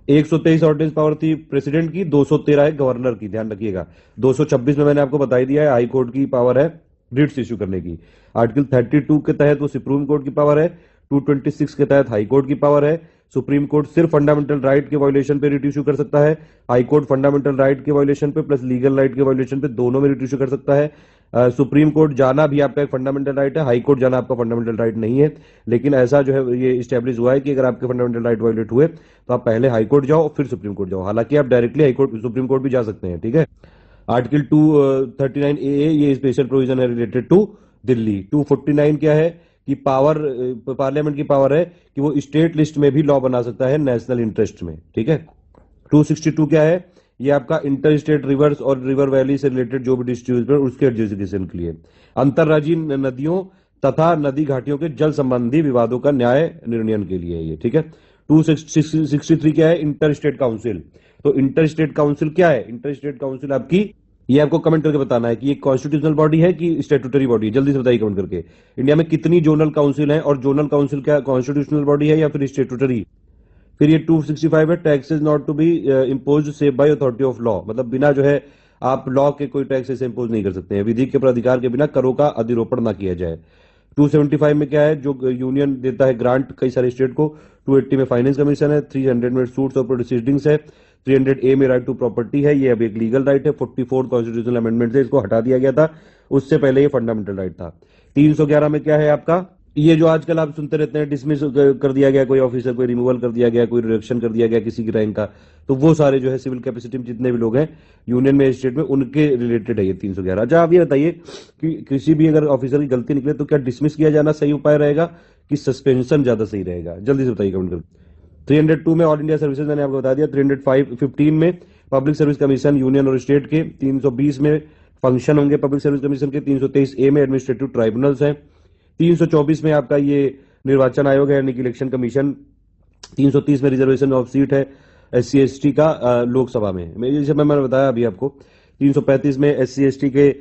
123 ऑर्डिनेंस पावर थी प्रेसिडेंट की, 213 है गवर्नर की, ध्यान रखिएगा। 226 में मैंने आपको बताई दिया है हाई कोर्ट की पावर है रिट्स इश्यू करने की। आर्टिकल 32 के तहत वो सुप्रीम कोर्ट की पावर है। 226 के तहत हाई कोर्ट की पावर है। सुप्रीम कोर्ट सिर्फ फंडामेंटल राइट के वायलेशन पे रिट इश्यू कर सकता है, हाई कोर्ट फंडामेंटल राइट के वायलेशन पे प्लस लीगल राइट के वायलेशन पे दोनों में रिट इश्यू कर सकता है। सुप्रीम कोर्ट जाना भी आपका एक फंडामेंटल राइट है, हाई कोर्ट जाना आपका फंडामेंटल राइट नहीं है, लेकिन ऐसा जो है ये इस्टेब्लिश हुआ है कि अगर आपके फंडामेंटल राइट वायलेट हुए तो आप पहले हाई कोर्ट जाओ फिर सुप्रीम कोर्ट जाओ, हालांकि आप directly high court supreme court भी जा सकते हैं, ठीक है। आर्टिकल 239A ये स्पेशल प्रोविजन है रिलेटेड टू दिल्ली। 249 क्या है कि पावर पार्लियामेंट की पावर है कि वो स्टेट लिस्ट में भी लॉ बना सकता है नेशनल इंटरेस्ट में, ठीक है। 262 क्या है, ये आपका इंटर स्टेट रिवर्स और रिवर वैली से रिलेटेड जो भी डिस्ट्रीब्यूट है उसके एडजुडिकेशन के लिए, अंतरराज्यीय नदियों तथा नदी घाटियों के जल संबंधी विवादों का न्याय निर्णयन के लिए ये, ठीक है। 263 क्या है? Inter state council. तो इंटर स्टेट काउंसिल क्या है? इंटर स्टेट काउंसिल आपकी, ये आपको कमेंट करके बताना है कि ये कॉन्स्टिट्यूशनल बॉडी है कि स्टैट्यूटरी बॉडी है। जल्दी से बताइए कमेंट करके। इंडिया में कितनी जोनल काउंसिल है, और जोनल काउंसिल क्या कॉन्स्टिट्यूशनल बॉडी है या फिर स्टैट्यूटरी? फिर ये 265 है, taxes not to be imposed save by authority of law, मतलब बिना जो है आप लॉ के कोई टैक्स ऐसे इम्पोज नहीं कर सकते हैं, विधि के प्राधिकार के बिना करों का अधिरोपण ना किया जाए। 275 में क्या है? जो यूनियन देता है ग्रांट कई सारे स्टेट को। 280 में फाइनेंस कमीशन है। 300 में सूट्स और प्रोसीडिंग्स है। 300A में राइट टू प्रॉपर्टी है, ये अब एक लीगल राइट है। 44 कॉन्स्टिट्यूशनल अमेंडमेंट से इसको हटा दिया गया था, उससे पहले ये फंडामेंटल राइट था। 311 में क्या है आपका? ये जो आजकल आप सुनते रहते हैं डिसमिस कर दिया गया कोई ऑफिसर, कोई रिमूवल कर दिया गया, कोई रिडक्शन कर दिया गया किसी की रैंक का, तो वो सारे जो है सिविल कैपेसिटी में जितने भी लोग हैं यूनियन में स्टेट में उनके रिलेटेड है ये 311। अच्छा आप ये बताइए कि किसी भी अगर ऑफिसर की गलती निकले तो क्या डिसमिस किया जाना सही उपाय रहेगा कि सस्पेंशन ज्यादा सही रहेगा? जल्दी से बताइए कमेंट करके। 302 में ऑल इंडिया सर्विसेज मैंने आपको बता दिया। 315 में पब्लिक सर्विस कमीशन यूनियन और स्टेट के। 320 में फंक्शन होंगे पब्लिक सर्विस कमीशन के। 323A में एडमिनिस्ट्रेटिव ट्राइब्यूनल्स हैं। 324 में आपका ये निर्वाचन आयोग है यानी कि इलेक्शन कमीशन। 330 में रिजर्वेशन ऑफ सीट है SC/ST का लोकसभा में, जैसे मैंने बताया अभी आपको। 335 में SC/ST के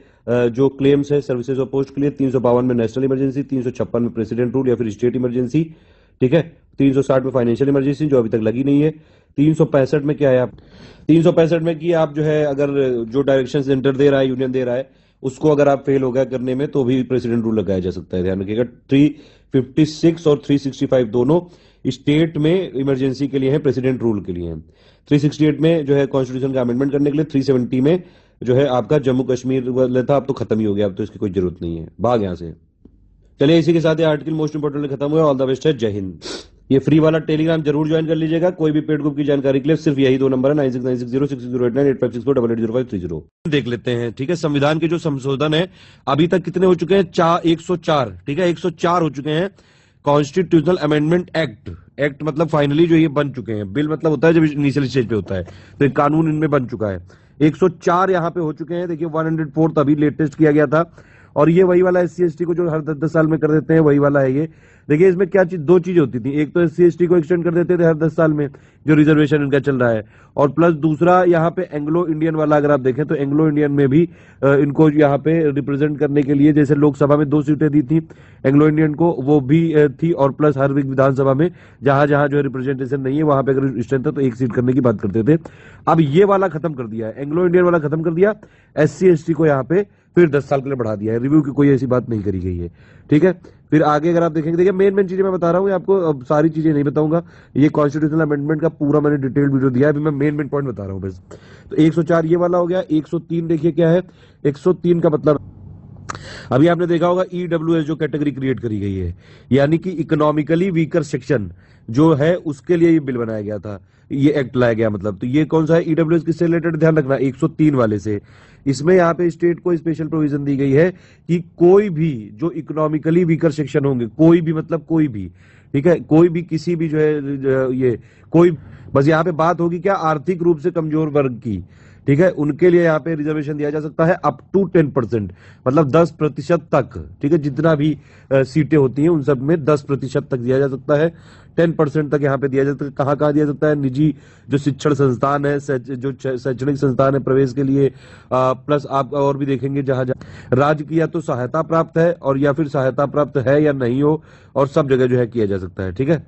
जो क्लेम्स है सर्विसेज और पोस्ट के लिए। 352 में नेशनल इमरजेंसी। 356 में प्रेसिडेंट रूल या फिर स्टेट इमरजेंसी, ठीक है। 360 में फाइनेंशियल इमरजेंसी जो अभी तक लगी नहीं है। 365 में क्या है आप? 365 में कि आप जो है अगर जो डायरेक्शन सेंटर दे रहा है, यूनियन दे रहा है, उसको अगर आप फेल हो गया करने में तो भी प्रेसिडेंट रूल लगाया जा सकता है, ध्यान रखिएगा। 356 और 365 दोनों स्टेट में इमरजेंसी के लिए है, प्रेसिडेंट रूल के लिए है। 368 में जो है कॉन्स्टिट्यूशन का अमेंडमेंट करने के लिए। 370 में जो है आपका जम्मू कश्मीर वाला था, अब तो खत्म ही हो गया, अब तो इसकी कोई जरूरत नहीं है, भाग यहां से। चलिए इसी के साथ ये आर्टिकल मोस्ट इंपोर्टेंट खत्म हुआ। ऑल द बेस्ट है, जय हिंद। ये फ्री वाला टेलीग्राम जरूर ज्वाइन कर लीजिएगा। कोई भी पेड ग्रुप की जानकारी के लिए सिर्फ यही 2 नंबर है 969606089856485030 देख लेते हैं, ठीक है। संविधान के जो संशोधन है अभी तक कितने हो चुके हैं? 104, ठीक है, 104 हो चुके हैं। कॉन्स्टिट्यूशनल अमेंडमेंट एक्ट मतलब फाइनली जो ये बन चुके हैं। बिल मतलब होता है जब इनिशियल स्टेज पे होता है, तो एक कानून इनमें बन चुका है। 104 यहाँ पे हो चुके हैं। देखिए 104 अभी लेटेस्ट किया गया था, और ये वही वाला SC/ST को जो हर 10 साल में कर देते हैं, वही वाला है ये। देखिए इसमें क्या चीज, 2 चीजें होती थी। एक तो SC/ST को एक्सटेंड कर देते थे हर 10 साल में, जो रिजर्वेशन इनका चल रहा है, और प्लस दूसरा यहाँ पे एंग्लो इंडियन वाला अगर आप देखें तो एंग्लो इंडियन में भी इनको यहाँ पे रिप्रेजेंट करने के लिए, जैसे लोकसभा में 2 सीटें दी थी एंग्लो इंडियन को, वो भी थी, और प्लस हर विधानसभा में जहां जहां जो है रिप्रेजेंटेशन नहीं है वहां पे अगर स्ट्रेंथ है तो 1 सीट करने की बात करते थे। अब ये वाला खत्म कर दिया है, एंग्लो इंडियन वाला खत्म कर दिया। SC/ST को यहाँ पे फिर 10 साल के लिए बढ़ा दिया है। रिव्यू की कोई ऐसी बात नहीं करी गई है, ठीक है। फिर आगे अगर आप देखेंगे, देखिए मेन चीजें मैं बता रहा हूँ आपको, अब सारी चीजें नहीं बताऊंगा। ये कॉन्स्टिट्यूशनल अमेंडमेंट का पूरा मैंने डिटेल्ड वीडियो दिया है, अभी मैं मेन पॉइंट बता रहा हूँ बस। तो 104 ये वाला हो गया। 103 देखिए क्या है? 103 का मतलब अभी आपने देखा होगा EWS जो कैटेगरी क्रिएट करी गई है, यानी कि इकोनॉमिकली वीकर सेक्शन जो है उसके लिए ये बिल बनाया गया था, ये एक्ट लाया गया मतलब। तो ये कौन सा है? EWS किससे रिलेटेड? ध्यान रखना 103 वाले से। इसमें यहाँ पे स्टेट को स्पेशल प्रोविजन दी गई है कि कोई भी जो इकोनॉमिकली वीकर सेक्शन होंगे, कोई भी मतलब कोई भी, ठीक है, कोई भी किसी भी जो है ये कोई, बस यहाँ पे बात होगी क्या? आर्थिक रूप से कमजोर वर्ग की, ठीक है, उनके लिए यहाँ पे रिजर्वेशन दिया जा सकता है अप टू 10%, मतलब 10% तक, ठीक है। जितना भी सीटें होती हैं उन सब में 10% तक दिया जा सकता है। 10% तक यहाँ पे दिया जाता है। कहाँ कहाँ दिया जाता है? निजी जो शिक्षण संस्थान है, जो शैक्षणिक संस्थान है प्रवेश के लिए, प्लस आप और भी देखेंगे जहां जहां राज्य की या तो सहायता प्राप्त है, और या फिर सहायता प्राप्त है या नहीं हो, और सब जगह जो है किया जा सकता है, ठीक है।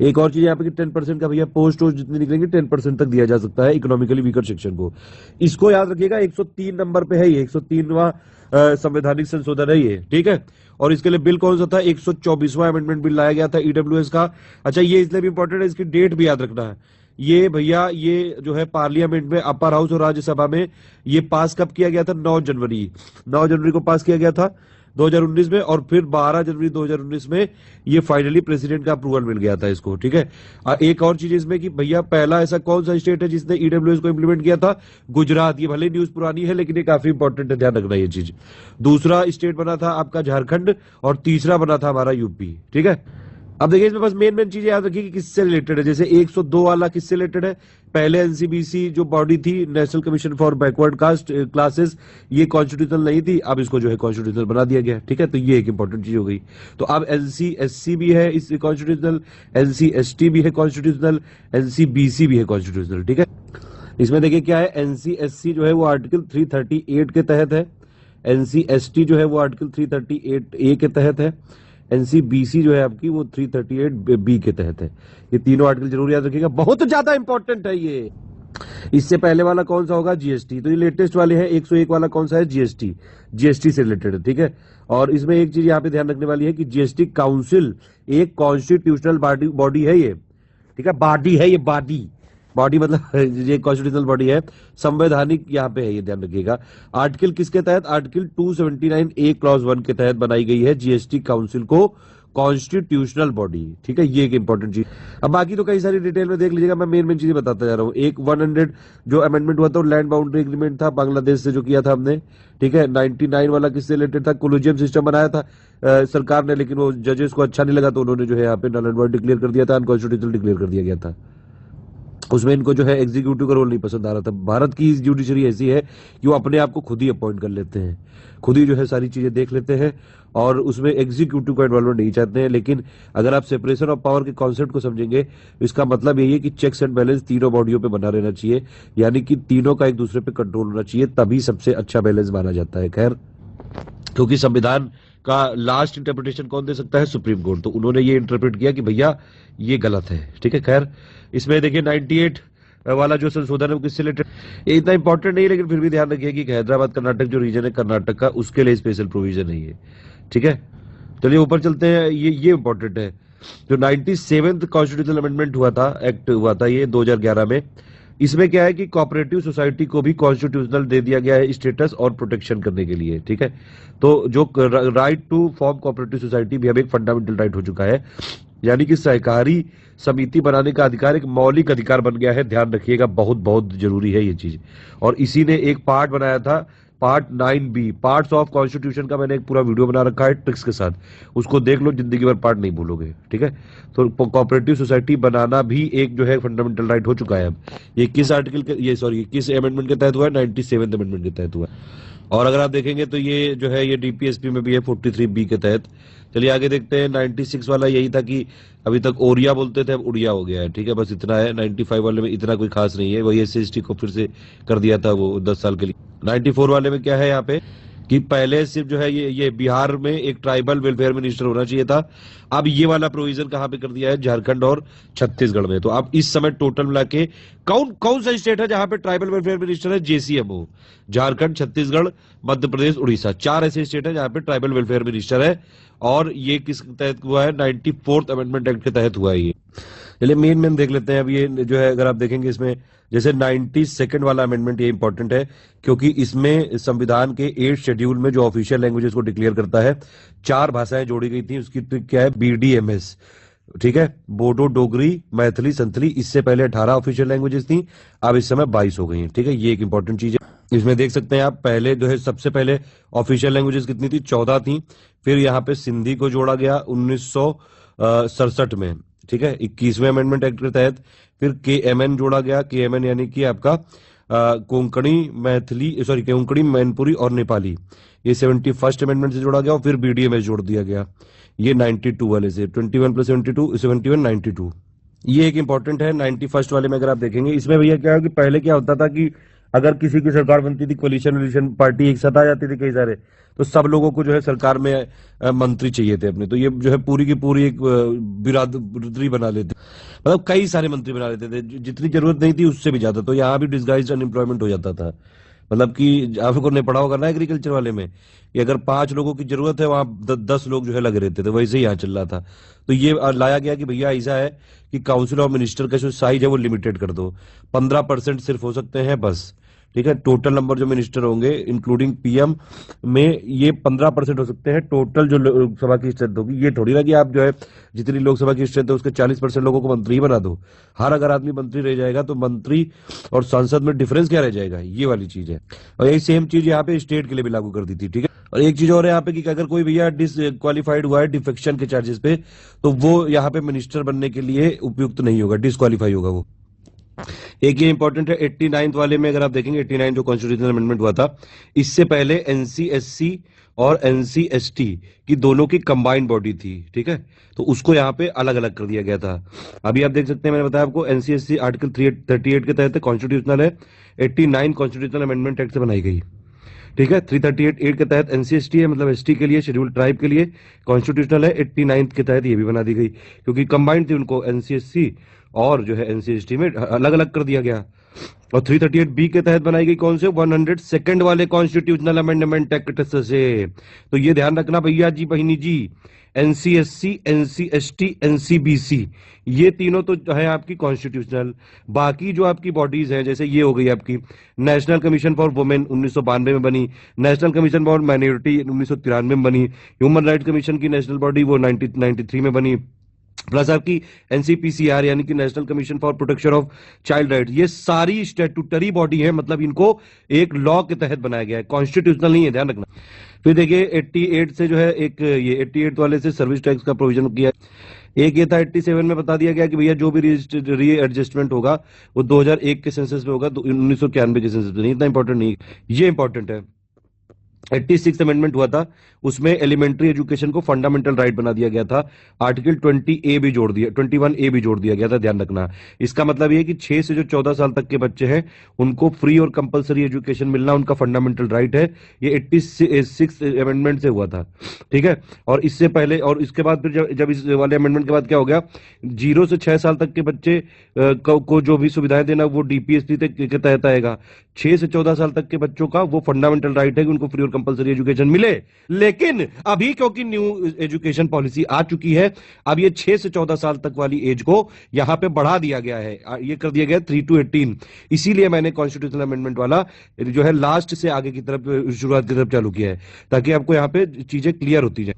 एक और चीज यहाँ पे 10% का भैया पोस्ट जितने निकलेंगे 10% तक दिया जा सकता है इकोनॉमिकली वीकर सेक्शन को। इसको याद रखिएगा, 103 नंबर पे है ये, 103वां संवैधानिक संशोधन है ये, ठीक है। और इसके लिए बिल कौन सा था? 124वां अमेंडमेंट बिल लाया गया था EWS का। अच्छा ये इसलिए भी इंपॉर्टेंट है, इसकी डेट भी याद रखना है। ये भैया ये जो है पार्लियामेंट में, अपर हाउस और राज्यसभा में ये पास कब किया गया था? 9 जनवरी को पास किया गया था 2019 में, और फिर 12 जनवरी 2019 में ये फाइनली प्रेसिडेंट का अप्रूवल मिल गया था इसको, ठीक है। एक और चीज इसमें कि भैया पहला ऐसा कौन सा स्टेट है जिसने EWS को इंप्लीमेंट किया था? गुजरात। ये भले न्यूज पुरानी है लेकिन ये काफी इंपॉर्टेंट है, ध्यान रखना ये चीज। दूसरा स्टेट बना था आपका झारखंड, और तीसरा बना था हमारा यूपी, ठीक है। अब देखिए इसमें बस मेन चीजें याद रखिए कि किससे रिलेटेड है। जैसे 102 वाला किससे रिलेटेड है, पहले एनसीबीसी जो बॉडी थी, national commission for backward caste classes, ये कॉन्स्टिट्यूशनल नहीं थी, अब इसको जो है कॉन्स्टिट्यूशनल बना दिया गया। ठीक है, तो ये एक इंपॉर्टेंट चीज हो गई। तो अब एनसीएससी भी है इस कॉन्स्टिट्यूशनल, एनसीएसटी भी है कॉन्स्टिट्यूशनल, एनसीबीसी भी है कॉन्स्टिट्यूशनल। ठीक है, इसमें देखिए क्या है, एनसीएससी जो है वो आर्टिकल 338 के तहत है, एनसीएसटी जो है वो आर्टिकल 338A के तहत है, एनसीबीसी जो है आपकी वो 338B के तहत है। ये तीनों आर्टिकल जरूर याद रखिएगा, बहुत ज्यादा इंपॉर्टेंट है ये। इससे पहले वाला कौन सा होगा, जीएसटी। तो ये लेटेस्ट वाले हैं। 101 वाला कौन सा है, जीएसटी, जीएसटी से रिलेटेड है। ठीक है, और इसमें एक चीज यहाँ पे ध्यान रखने वाली है कि जीएसटी काउंसिल एक कॉन्स्टिट्यूशनल बॉडी है ये। ठीक है, बॉडी है ये, बॉडी मतलब ये कॉन्स्टिट्यूशनल बॉडी है, संवैधानिक यहाँ पे है, ये ध्यान रखिएगा। आर्टिकल किसके तहत, आर्टिकल 279A क्लॉज 1 के तहत बनाई गई है जीएसटी काउंसिल को कॉन्स्टिट्यूशनल बॉडी। ठीक है, ये एक इंपॉर्टेंट चीज। अब बाकी तो कई सारी डिटेल में देख लीजिएगा, मैं मेन चीजें बताता जा रहा हूँ। एक 100 जो अमेंडमेंट हुआ था, लैंड बाउंड्री एग्रीमेंट था बांग्लादेश से जो किया था हमने। ठीक है, 99 वाला किससे रिलेटेड था, कोलोजियम सिस्टम बनाया था सरकार ने, लेकिन वो जजेस को अच्छा नहीं लगा तो उन्होंने जो है यहाँ पे नल एंड वॉइड डिक्लेयर कर दिया था, अनकॉन्स्टिट्यूशनल डिक्लेयर कर दिया गया था। उसमें इनको जो है एग्जीक्यूटिव का रोल नहीं पसंद आ रहा था। भारत की जुडिशरी ऐसी है कि वो अपने आप को खुद ही अपॉइंट कर लेते हैं, खुद ही जो है सारी चीजें देख लेते हैं, और उसमें एग्जीक्यूटिव का इन्वॉल्वमेंट नहीं चाहते हैं। लेकिन अगर आप सेपरेशन ऑफ पावर के कॉन्सेप्ट को समझेंगे, इसका मतलब यही है कि चेक्स एंड बैलेंस तीनों बॉडियों पे बना रहना चाहिए, यानी कि तीनों का एक दूसरे पे कंट्रोल होना चाहिए, तभी सबसे अच्छा बैलेंस माना जाता है। खैर, क्योंकि संविधान का लास्ट इंटरप्रिटेशन कौन दे सकता है, सुप्रीम कोर्ट। तो उन्होंने ये इंटरप्रेट किया कि भैया ये गलत है। ठीक है, खैर इसमें देखिए 98 वाला जो संशोधन है वो किससे रिलेटेड, ये इतना इंपॉर्टेंट नहीं है, लेकिन फिर भी ध्यान रखिए कि हैदराबाद कर्नाटक जो रीजन है कर्नाटक का, उसके लिए स्पेशल प्रोविजन है ये। ठीक है, चलिए ऊपर चलते हैं। ये इंपॉर्टेंट है। जो 97th कॉन्स्टिट्यूशनल अमेंडमेंट हुआ था, एक्ट हुआ था ये 2011 में, इसमें क्या है कि कोऑपरेटिव सोसाइटी को भी कॉन्स्टिट्यूशनल दे दिया गया है स्टेटस और प्रोटेक्शन करने के लिए। ठीक है, तो जो right to form cooperative society भी अब एक फंडामेंटल राइट हो चुका है, यानी कि सहकारी समिति बनाने का अधिकार एक मौलिक अधिकार बन गया है। ध्यान रखिएगा, बहुत बहुत जरूरी है ये चीज। और इसी ने एक पार्ट बनाया था, part 9B, parts of constitution का मैंने एक पूरा वीडियो बना रखा है ट्रिक्स के साथ, उसको देख लो, जिंदगी भर पार्ट नहीं भूलोगे। ठीक है, तो कोऑपरेटिव सोसाइटी बनाना भी एक जो है फंडामेंटल राइट हो चुका है अब। ये किस आर्टिकल के, ये सॉरी किस अमेंडमेंट के तहत हुआ है, 97th अमेंडमेंट के तहत हुआ है। और अगर आप देखेंगे तो ये जो है ये डीपीएसपी में भी है 43B के तहत। चलिए आगे देखते हैं। 96 वाला यही था कि अभी तक ओरिया बोलते थे, अब उड़िया हो गया है। ठीक है, बस इतना है। 95 वाले में इतना कोई खास नहीं है, वही SC/ST को फिर से कर दिया था वो 10 साल के लिए। 94 वाले में क्या है यहाँ पे कि पहले सिर्फ जो है ये बिहार में एक ट्राइबल वेलफेयर मिनिस्टर होना चाहिए था, अब ये वाला प्रोविजन कहां पे कर दिया है, झारखंड और छत्तीसगढ़ में। तो अब इस समय टोटल मिला के कौन सा स्टेट है जहां पे ट्राइबल वेलफेयर मिनिस्टर है, JCMO, झारखंड, छत्तीसगढ़, मध्य प्रदेश, उड़ीसा, 4 ऐसे स्टेट है जहां पे ट्राइबल वेलफेयर मिनिस्टर है। और ये किस तहत हुआ है, 94th अमेंडमेंट एक्ट के तहत हुआ है ये। चलिए मेन देख लेते हैं। अब ये जो है अगर आप देखेंगे इसमें, जैसे 92nd वाला अमेंडमेंट ये इंपॉर्टेंट है, क्योंकि इसमें संविधान के 8th शेड्यूल में जो ऑफिशियल लैंग्वेजेस को डिक्लेयर करता है, 4 भाषाएं जोड़ी गई थी। उसकी ट्रिक क्या है, BDMS। ठीक है, बोडो, डोगरी, मैथिली, संथली। इससे पहले 18 ऑफिशियल लैंग्वेजेस थी, अब इस समय 22 हो गई हैं। ठीक है, ये एक इंपॉर्टेंट चीज है। इसमें देख सकते हैं आप, पहले जो है सबसे पहले ऑफिशियल लैंग्वेजेस कितनी थी, 14 थी। फिर यहाँ पे सिंधी को जोड़ा गया 1967 में। ठीक है, 21वें अमेंडमेंट एक्ट के तहत। फिर KMN जोड़ा गया, KMN यानी कि आपका कोंकणी, मैथिली, सॉरी कोंकणी, मैनपुरी और नेपाली, ये 71st अमेंडमेंट से जोड़ा गया। और फिर BDMS जोड़ दिया गया, ये 92 वाले से, 21 + 72, 71, 92। ये एक इंपॉर्टेंट है। 91st वाले में अगर आप देखेंगे, इसमें भैया क्या है कि पहले क्या होता था कि अगर किसी की सरकार बनती थी, कोलिशन पार्टी एक साथ आ जाती थी कई सारे, तो सब लोगों को जो है सरकार में मंत्री चाहिए थे अपने, तो ये जो है पूरी की पूरी एक बिरादरी बना लेते, मतलब कई सारे मंत्री बना लेते थे, जितनी जरूरत नहीं थी उससे भी ज्यादा। तो यहाँ भी डिस्गाइज्ड अनएम्प्लॉयमेंट हो जाता था। मतलब कि आपको ने पढ़ा होगा ना एग्रीकल्चर वाले में, कि अगर 5 लोगों की जरूरत है, वहां 10 लोग जो है लगे रहते थे। वैसे ही यहाँ चल रहा था। तो ये लाया गया कि भैया ऐसा है कि काउंसिल ऑफ मिनिस्टर का जो साइज है वो लिमिटेड कर दो, 15% सिर्फ हो सकते हैं बस। ठीक है, टोटल नंबर जो मिनिस्टर होंगे इंक्लूडिंग PM में ये 15% हो सकते हैं। टोटल जो लोकसभा की स्ट्रेंथ होगी, ये थोड़ी ना कि आप जो है जितनी लोकसभा की स्ट्रेंथ है उसके 40% लोगों को मंत्री बना दो। हर अगर आदमी मंत्री रह जाएगा तो मंत्री और सांसद में डिफरेंस क्या रह जाएगा, ये वाली चीज है। और यही सेम चीज यहाँ पे स्टेट के लिए भी लागू कर दी थी। ठीक है, और एक चीज और है यहाँ पे कि अगर कोई भैया डिसक्वालीफाइड हुआ है डिफेक्शन के चार्जेस पे, तो वो यहाँ पे मिनिस्टर बनने के लिए उपयुक्त नहीं होगा, डिसक्वालीफाई होगा वो। एक ये इंपॉर्टेंट है 89th वाले में, अगर आप देखेंगे 89 जो कॉन्स्टिट्यूशनल अमेंडमेंट हुआ था, इससे पहले एनसी-एससी और एनसी-एसटी की दोनों की कंबाइंड बॉडी थी, ठीक है, तो उसको यहाँ पे अलग अलग कर दिया गया था। अभी आप देख सकते हैं, मैंने बताया आपको एनसी-एससी आर्टिकल 338 के तहत कॉन्स्टिट्यूशनल है, 89 कॉन्स्टिट्यूशनल अमेंडमेंट एक्ट से बनाई गई, ठीक है। 338 के तहत एनसी-एसटी है, मतलब एसटी के लिए, शेड्यूल्ड ट्राइब के लिए कॉन्स्टिट्यूशनल है। 89 के तहत ये भी बना दी गई, क्योंकि कंबाइंड थी, उनको एनसी-एससी और जो है एनसी-एसटी में अलग अलग कर दिया गया। और 338B के तहत बनाई गई कौन से, 102nd वाले कॉन्स्टिट्यूशनल अमेंडमेंट एक्ट से। तो ये ध्यान रखना भैया जी बहिनी जी, एनसी-एससी, एनसी-एसटी, एनसी-बीसी, ये तीनों तो है आपकी कॉन्स्टिट्यूशनल। बाकी जो आपकी बॉडीज हैं, जैसे ये हो गई आपकी नेशनल कमीशन फॉर वुमेन 1992 में बनी, नेशनल कमीशन फॉर माइनॉरिटी 1993 में बनी, ह्यूमन राइट्स कमीशन की नेशनल बॉडी वो 1993 में बनी, प्लस आपकी एनसीपीसीआर यानी कि national commission for protection of child right, ये सारी स्टैट्यूटरी बॉडी है, मतलब इनको एक लॉ के तहत बनाया गया है, कॉन्स्टिट्यूशनल नहीं है, ध्यान रखना। फिर देखिए 88 से जो है एक ये 88 वाले से सर्विस टैक्स का प्रोविजन किया। एक ये था 87 में बता दिया गया कि भैया जो भी री एडजस्टमेंट होगा वो 2001 के सेंसस पे होगा, 1991 के सेंसस पे नहीं, इतना इंपॉर्टेंट नहीं, ये इंपॉर्टेंट है। 86 अमेंडमेंट हुआ था, उसमें एलिमेंट्री एजुकेशन को फंडामेंटल राइट बना दिया गया था, आर्टिकल 21A भी जोड़ दिया गया था, ध्यान रखना। इसका मतलब ये कि 6 से जो 14 साल तक के बच्चे हैं उनको फ्री और कंपलसरी एजुकेशन मिलना उनका फंडामेंटल राइट है। ये 86 अमेंडमेंट से हुआ था, ठीक है। और इससे पहले और इसके बाद फिर जब इस वाले अमेंडमेंट के बाद क्या हो गया, 0 से 6 साल तक के बच्चे को जो भी सुविधाएं देना वो डीपीएसपी के तहत आएगा। 6 से 14 साल तक के बच्चों का वो फंडामेंटल राइट है कि उनको फ्री और कंपलसरी एजुकेशन मिले। लेकिन अभी क्योंकि न्यू एजुकेशन पॉलिसी आ चुकी है, अब ये 6 से 14 साल तक वाली एज को यहां पे बढ़ा दिया गया है, ये कर दिया गया 3 to 18। इसीलिए मैंने कॉन्स्टिट्यूशनल अमेंडमेंट वाला जो है लास्ट से आगे की तरफ, शुरुआत की तरफ चालू किया है, ताकि आपको यहां पे चीजें क्लियर होती जाए।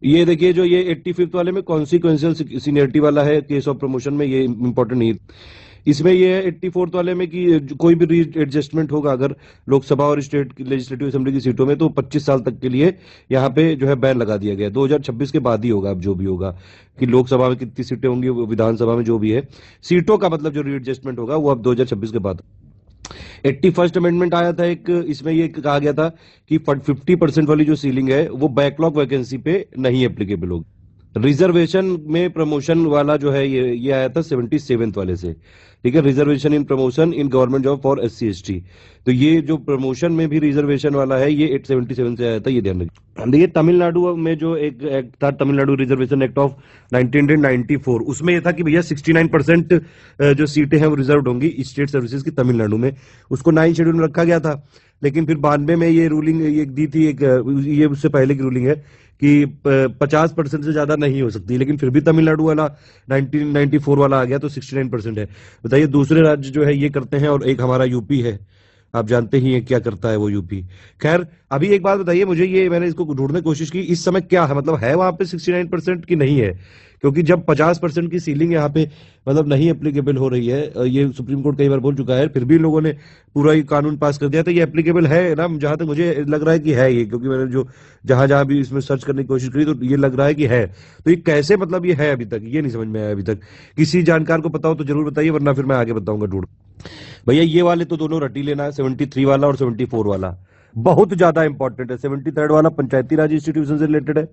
ये देखिए जो ये 85th वाले में कॉन्सिक्वेंशियल सीनियरिटी वाला है केस ऑफ प्रमोशन में, ये इंपॉर्टेंट नहीं है। इसमें ये है 84th वाले में कि कोई भी री एडजस्टमेंट होगा अगर लोकसभा और स्टेट लेजिस्लेटिव असेंबली की सीटों में, तो 25 साल तक के लिए यहाँ पे जो है बैन लगा दिया गया है। 2026 के बाद ही होगा अब जो भी होगा, कि लोकसभा में कितनी सीटें होंगी, विधानसभा में जो भी है सीटों का मतलब जो री एडजस्टमेंट होगा वो अब 2026 के बाद। 81st अमेंडमेंट आया था एक, इसमें ये कहा गया था कि 50% वाली जो सीलिंग है वो बैकलॉग वैकेंसी पे नहीं एप्लीकेबल होगी। रिजर्वेशन में प्रमोशन वाला जो है ये आया था 77th वाले से, ठीक है, reservation in promotion in government job for SC/ST। तो ये जो प्रमोशन में भी रिजर्वेशन वाला है ये 877 से आया था, ये ध्यान रखिए। देखिए तमिलनाडु में जो एक एक्ट था, तमिलनाडु रिजर्वेशन एक्ट ऑफ 1994, उसमें यह था कि भैया 69% जो सीटें हैं वो रिजर्व होंगी स्टेट सर्विसेज की तमिलनाडु में, उसको 9 शेड्यूल में रखा गया था। लेकिन फिर 92 में ये रूलिंग ये दी थी एक, ये उससे पहले की रूलिंग है कि 50% से ज्यादा नहीं हो सकती, लेकिन फिर भी तमिलनाडु वाला 1994 वाला आ गया तो 69% है। बताइए दूसरे राज्य जो है ये करते हैं, और एक हमारा यूपी है, आप जानते ही हैं क्या करता है वो यूपी। खैर अभी एक बात बताइए मुझे, ये मैंने इसको ढूंढने की कोशिश की, इस समय क्या है, मतलब है वहां पे 69% की नहीं है, क्योंकि जब 50% की सीलिंग यहाँ पे मतलब नहीं एप्लीकेबल हो रही है, ये सुप्रीम कोर्ट कई बार बोल चुका है, फिर भी लोगों ने पूरा ये कानून पास कर दिया, तो ये एप्लीकेबल है ना, जहां तक मुझे लग रहा है कि है ये, क्योंकि मैंने जो जहां भी इसमें सर्च करने की कोशिश करी तो ये लग रहा है कि है। तो ये कैसे, मतलब ये है, अभी तक ये नहीं समझ में आया। अभी तक किसी जानकार को पता हो तो जरूर बताइए, वरना फिर मैं आगे बताऊंगा ढूंढ। भैया ये वाले तो दोनों रटी लेना है, 73 वाला और 74 वाला बहुत ज्यादा इंपॉर्टेंट है। 73rd वाला पंचायती राज इंस्टीट्यूशन से रिलेटेड है,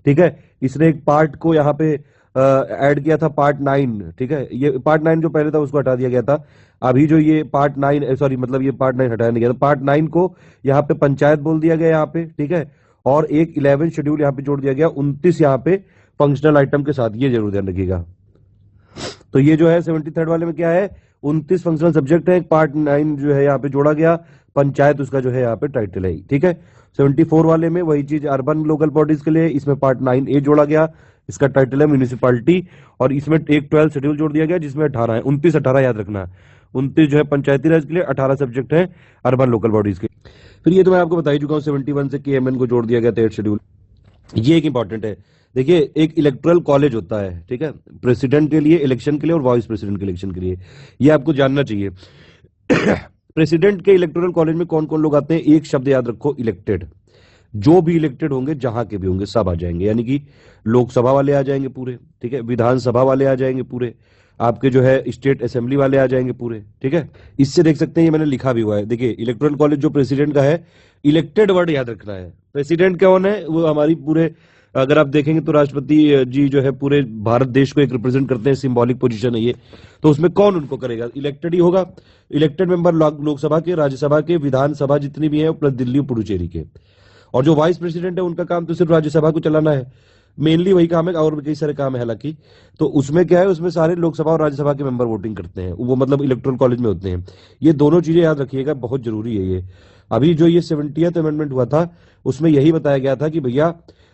ठीक है। इसने एक पार्ट को यहाँ पे ऐड किया था, पार्ट 9, ठीक है। ये पार्ट 9 जो पहले था उसको हटा दिया गया था, अभी जो ये पार्ट 9 सॉरी मतलब ये पार्ट 9 हटाया नहीं गया था, पार्ट 9 को यहाँ पे पंचायत बोल दिया गया यहाँ पे, ठीक है। और एक 11 शेड्यूल यहाँ पे जोड़ दिया गया, 29 यहाँ पे फंक्शनल आइटम के साथ, ये जरूर ध्यान रखिएगा। तो ये जो है 73rd वाले में क्या है, 29 फंक्शनल सब्जेक्ट है, पार्ट 9 जो है यहाँ पे जोड़ा गया, पंचायत उसका जो है यहाँ पे टाइटल है, ठीक है। 74 वाले में वही चीज अर्बन लोकल बॉडीज के लिए, इसमें पार्ट 9A जोड़ा गया, इसका टाइटल है म्यूनिसिपैलिटी, और इसमें एक 12 शेड्यूल जोड़ दिया गया जिसमें 18 है, 29-18 याद रखना। 29 जो है पंचायती राज के लिए, 18 सब्जेक्ट है अर्बन लोकल बॉडीज के। फिर ये तो मैं आपको बता ही चुका हूँ, 71 से KMN को जोड़ दिया गया 13 शेड्यूल। ये एक इंपॉर्टेंट है, देखिए एक इलेक्टोरल कॉलेज होता है, ठीक है, प्रेसिडेंट के लिए इलेक्शन के लिए और वाइस प्रेसिडेंट के इलेक्शन के लिए, ये आपको जानना चाहिए। प्रेसिडेंट के इलेक्टोरल कॉलेज में कौन कौन लोग आते हैं, एक शब्द याद रखो, इलेक्टेड। जो भी इलेक्टेड होंगे जहां के भी होंगे सब आ जाएंगे, यानी कि लोकसभा वाले आ जाएंगे पूरे, ठीक है, विधानसभा वाले आ जाएंगे पूरे, आपके जो है स्टेट असेंबली वाले आ जाएंगे पूरे, ठीक है। इससे देख सकते हैं ये मैंने लिखा भी हुआ है, देखिए इलेक्टोरल कॉलेज जो प्रेसिडेंट का है, इलेक्टेड वर्ड याद रखना है। प्रेसिडेंट कौन है? वो हमारी पूरे, अगर आप देखेंगे तो राष्ट्रपति जी जो है पूरे भारत देश को एक रिप्रेजेंट करते हैं, सिंबॉलिक पोजीशन है ये, तो उसमें कौन उनको करेगा? इलेक्टेड ही होगा। इलेक्टेड मेंबर लोकसभा के, राज्यसभा के, विधानसभा जितनी भी है प्लस दिल्ली और पुडुचेरी के। और जो वाइस प्रेसिडेंट है उनका काम तो सिर्फ राज्यसभा को चलाना है, मेनली वही काम है, और भी कई सारे काम है हालांकि। तो उसमें क्या है, उसमें सारे लोकसभा और राज्यसभा के मेंबर वोटिंग करते हैं, वो मतलब इलेक्टोरल कॉलेज में होते हैं। ये दोनों चीजें याद रखिएगा, बहुत जरूरी है ये। अभी जो ये 70th अमेंडमेंट हुआ था उसमें यही बताया गया था कि भैया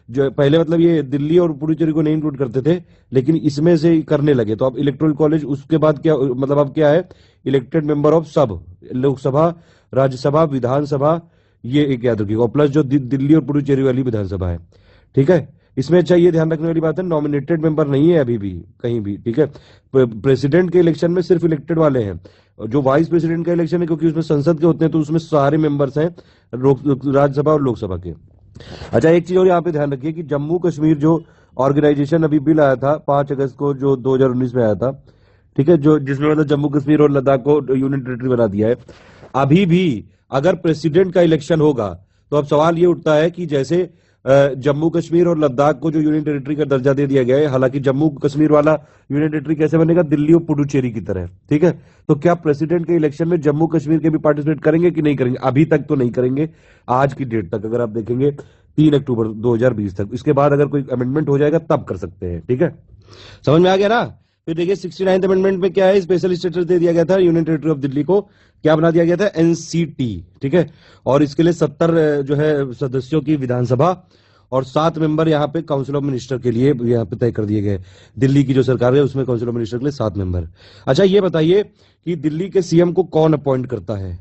जो पहले मतलब ये दिल्ली और पुडुचेरी को नहीं इंक्लूड करते थे, लेकिन इसमें से करने लगे, तो अब इलेक्टोरल कॉलेज उसके बाद क्या मतलब अब क्या है, इलेक्टेड मेंबर ऑफ सब, लोकसभा, राज्यसभा, विधानसभा, ये एक याद रखिएगा, प्लस जो दिल्ली और पुडुचेरी वाली विधानसभा है, ठीक है। इसमें अच्छा ये ध्यान रखने वाली बात है, नॉमिनेटेड मेंबर नहीं है अभी भी कहीं भी, ठीक है। प्रेसिडेंट के इलेक्शन में सिर्फ इलेक्टेड वाले हैं। जो वाइस प्रेसिडेंट का इलेक्शन है, क्योंकि उसमें संसद के होते हैं, तो उसमें सारे मेंबर्स हैं राज्यसभा और लोकसभा के। अच्छा एक चीज और यहाँ पे ध्यान रखिए कि जम्मू कश्मीर जो ऑर्गेनाइजेशन अभी बिल आया था 5 अगस्त को, जो 2019 में आया था, ठीक है, जो जिसमें मतलब जम्मू कश्मीर और लद्दाख को यूनियन टेरिटरी बना दिया है। अभी भी अगर प्रेसिडेंट का इलेक्शन होगा तो अब सवाल ये उठता है कि जैसे जम्मू कश्मीर और लद्दाख को जो यूनियन टेरिटरी का दर्जा दे दिया गया है, हालांकि जम्मू कश्मीर वाला यूनियन टेरिटरी कैसे बनेगा, दिल्ली और पुडुचेरी की तरह, ठीक है। तो क्या प्रेसिडेंट के इलेक्शन में जम्मू कश्मीर के भी पार्टिसिपेट करेंगे कि नहीं करेंगे? अभी तक तो नहीं करेंगे, आज की डेट तक अगर आप देखेंगे 3 अक्टूबर 2020 तक। इसके बाद अगर कोई अमेंडमेंट हो जाएगा तब कर सकते हैं, ठीक है। समझ में आ गया ना? फिर देखिए 69th अमेंडमेंट में क्या है, स्पेशल स्टेटस दे दिया गया था यूनियन टेरिटरी ऑफ दिल्ली को, क्या बना दिया गया था, एनसीटी, ठीक है। और इसके लिए 70 जो है सदस्यों की विधानसभा और 7 मेंबर यहाँ पे काउंसिल ऑफ मिनिस्टर के लिए यहाँ पे तय कर दिए गए। दिल्ली की जो सरकार है उसमें काउंसिल ऑफ मिनिस्टर के लिए 7 मेंबर। अच्छा ये बताइए कि दिल्ली के सीएम को कौन अपॉइंट करता है?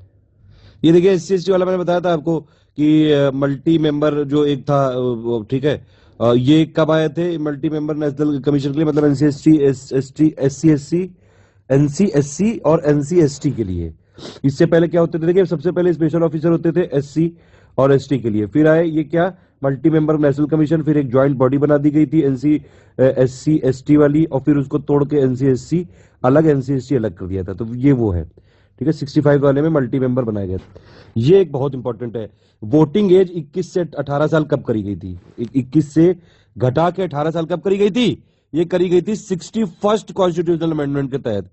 ये देखिए एससी वाला मैंने बताया था आपको कि मल्टी मेंबर जो एक था, ठीक है, ये कब आए थे मल्टी मेंबर नेशनल कमीशन के लिए, मतलब एनसीएससी और एनसीएसटी के लिए। इससे पहले क्या होते थे, देखिए सबसे पहले स्पेशल ऑफिसर होते थे एससी और एसटी के लिए, फिर आए ये क्या, मल्टी मेंबर नेशनल कमीशन, फिर एक ज्वाइंट बॉडी बना दी गई थी एससी एसटी वाली, और फिर उसको तोड़ के एनसीएससी अलग, एनसीएसटी अलग कर दिया था। तो ये वो है, ठीक है। 65 वाले में मल्टी मेंबर बनाया गया था। ये एक बहुत इंपॉर्टेंट है, वोटिंग एज 21 से 18 साल कब करी गई थी? 21 से घटा के 18 साल कब करी गई थी? ये करी गई थी 61st कॉन्स्टिट्यूशनल अमेंडमेंट के तहत,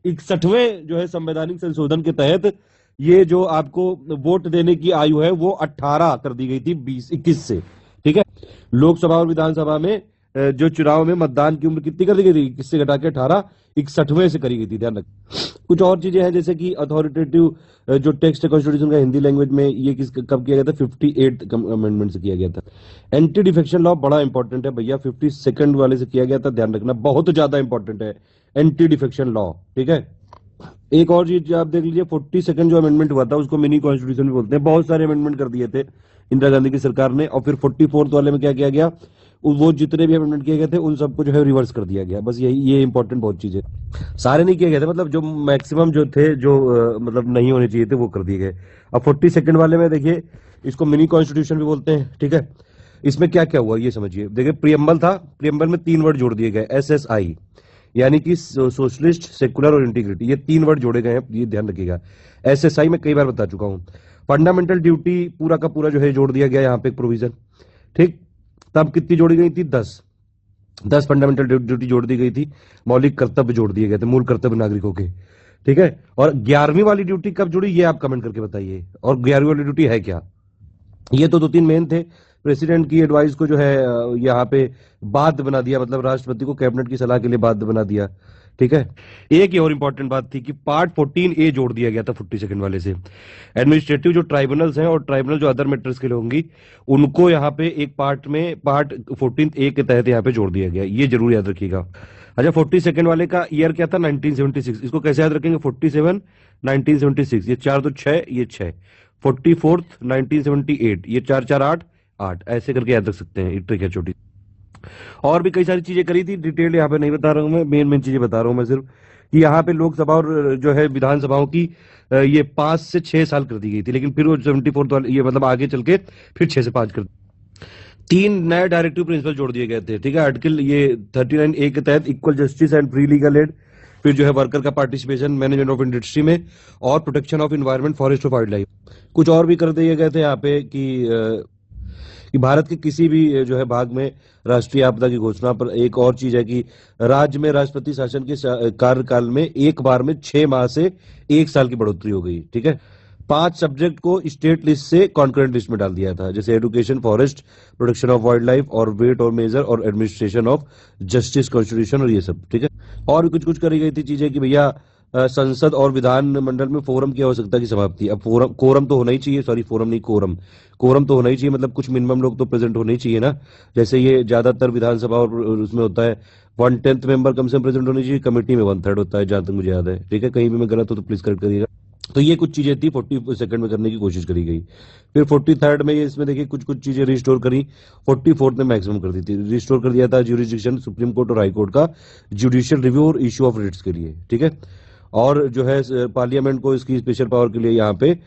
61वें जो है संवैधानिक संशोधन के तहत ये जो आपको वोट देने की आयु है वो 18 कर दी गई थी 21 से, ठीक है। लोकसभा और विधानसभा में जो चुनाव में मतदान की उम्र कितनी कर दी गई थी? 21 से घटा के 18, 61वें से करी गई थी, ध्यान रख। कुछ और चीजें हैं जैसे कि अथॉरिटेटिव जो टेक्स्ट है कॉन्स्टिट्यूशन का हिंदी लैंग्वेज में, ये कब किया गया था? 58th अमेंडमेंट से किया गया था। एंटी डिफेक्शन लॉ बड़ा इंपॉर्टेंट है भैया, 52nd वाले से किया गया था, ध्यान रखना, बहुत ज्यादा इंपॉर्टेंट है एंटी डिफेक्शन लॉ, ठीक है। एक और चीज आप देख लीजिए, 42nd जो अमेंडमेंट हुआ था उसको मिनी कॉन्स्टिट्यूशन भी बोलते हैं, बहुत सारे अमेंडमेंट कर दिए थे इंदिरा गांधी की सरकार ने। और फिर 44th वाले में क्या किया गया, वो जितने भी अमेंडमेंट किए गए थे उन सबको जो है रिवर्स कर दिया गया। बस यही, ये इंपॉर्टेंट बहुत चीज है, सारे नहीं किए गए थे, मतलब जो मैक्सिमम जो थे, जो मतलब नहीं होने चाहिए थे वो कर दिए गए। अब 42nd वाले में देखिए, इसको मिनी कॉन्स्टिट्यूशन भी बोलते हैं, ठीक है। इसमें क्या क्या हुआ ये समझिए, देखिए प्रियम्बल था, प्रियम्बल में 3 वर्ड जोड़ दिए गए, SSI, यानी कि सोशलिस्ट, सेकुलर और इंटीग्रिटी, ये 3 वर्ड जोड़े गए हैं, ये ध्यान रखिएगा। SSI में कई बार बता चुका हूं। फंडामेंटल ड्यूटी पूरा का पूरा जो है जोड़ दिया गया यहाँ पे एक प्रोविजन, ठीक। तब कितनी जोड़ी गई थी? 10 फंडामेंटल ड्यूटी जोड़ दी गई थी, मौलिक कर्तव्य जोड़ दिए गए थे, मूल कर्तव्य नागरिकों के, ठीक है। और 11वीं वाली ड्यूटी कब जुड़ी ये आप कमेंट करके बताइए, और 11वीं वाली ड्यूटी है क्या? ये तो 2-3 मेन थे। प्रेसिडेंट की एडवाइस को जो है यहाँ पे बाध्य बना दिया, मतलब राष्ट्रपति को कैबिनेट की सलाह के लिए बाध्य बना दिया, ठीक है। एक ही और इंपॉर्टेंट बात थी कि पार्ट 14A जोड़ दिया गया था 42nd वाले से। एडमिनिस्ट्रेटिव जो ट्राइब्यूनल्स हैं और ट्राइब्यूनल जो अदर मैटर्स के लिए होंगी, उनको यहाँ पे एक पार्ट में पार्ट 14A के तहत यहाँ पे जोड़ दिया गया, ये जरूर याद रखिएगा। अच्छा 42nd वाले का ईयर क्या था? 1976। इसको कैसे याद रखेंगे? 47 1976, ये 4 तो 6, ये 6, 44th 1978, ये 4 8, ऐसे करके याद रख सकते हैं, ट्रिक है छोटी। और भी कई सारी चीजें करी थी, डिटेल यहाँ पे नहीं बता रहा हूं मैं, मेन चीजें बता रहा हूं मैं सिर्फ कि यहाँ पे लोकसभा और जो है विधानसभाओं की ये 5 से 6 साल कर दी गई थी, लेकिन फिर वो 74 वाले ये मतलब आगे चल के फिर 6 से 5 कर 3 नए डायरेक्टिव प्रिंसिपल जोड़ दिए गए थे। ठीक है, आर्टिकल ये 39A के तहत equal justice and free legal aid, फिर जो है वर्कर का पार्टिसिपेशन मैनेजमेंट ऑफ इंडस्ट्री में, और protection of environment forest of wild life. कुछ और भी कर दिए गए थे यहाँ पे कि भारत के किसी भी जो है भाग में राष्ट्रीय आपदा की घोषणा पर। एक और चीज है कि राज्य में राष्ट्रपति शासन के कार्यकाल में एक बार में 6 माह से 1 साल की बढ़ोतरी हो गई। ठीक है, 5 सब्जेक्ट को स्टेट लिस्ट से कॉन्करेंट लिस्ट में डाल दिया था, जैसे education, forest, protection of wild life, और वेट और मेजर, और एडमिनिस्ट्रेशन ऑफ जस्टिस, कॉन्स्टिट्यूशन, और ये सब। ठीक है, और भी कुछ कुछ करी गई थी चीजें कि भैया संसद और विधानमंडल में फोरम की आवश्यकता की समाप्ति। अब कोरम तो होना ही चाहिए, सॉरी फोरम नहीं, कोरम तो होना ही चाहिए, मतलब कुछ मिनिमम लोग तो प्रेजेंट होने ही चाहिए ना। जैसे ये ज्यादातर विधानसभा और उसमें होता है 1/10 मेंबर कम से कम प्रेजेंट होने चाहिए, कमेटी में 1/3 होता है, जहां तक मुझे याद है। ठीक है, कहीं भी मैं गलत हो तो प्लीज करेक्ट करिएगा। तो ये कुछ चीजें थी 42 में करने की कोशिश करी गई। फिर 43rd में ये इसमें देखिए कुछ कुछ चीजें रिस्टोर करी। 44th में मैक्सिमम कर दी थी, रिस्टोर कर दिया था ज्यूरिसडिक्शन सुप्रीम कोर्ट और हाई कोर्ट का जुडिशियल रिव्यू और इश्यू ऑफ रिट्स के लिए। ठीक है, और जो है पार्लियामेंट को इसकी स्पेशल पावर के लिए यहाँ पे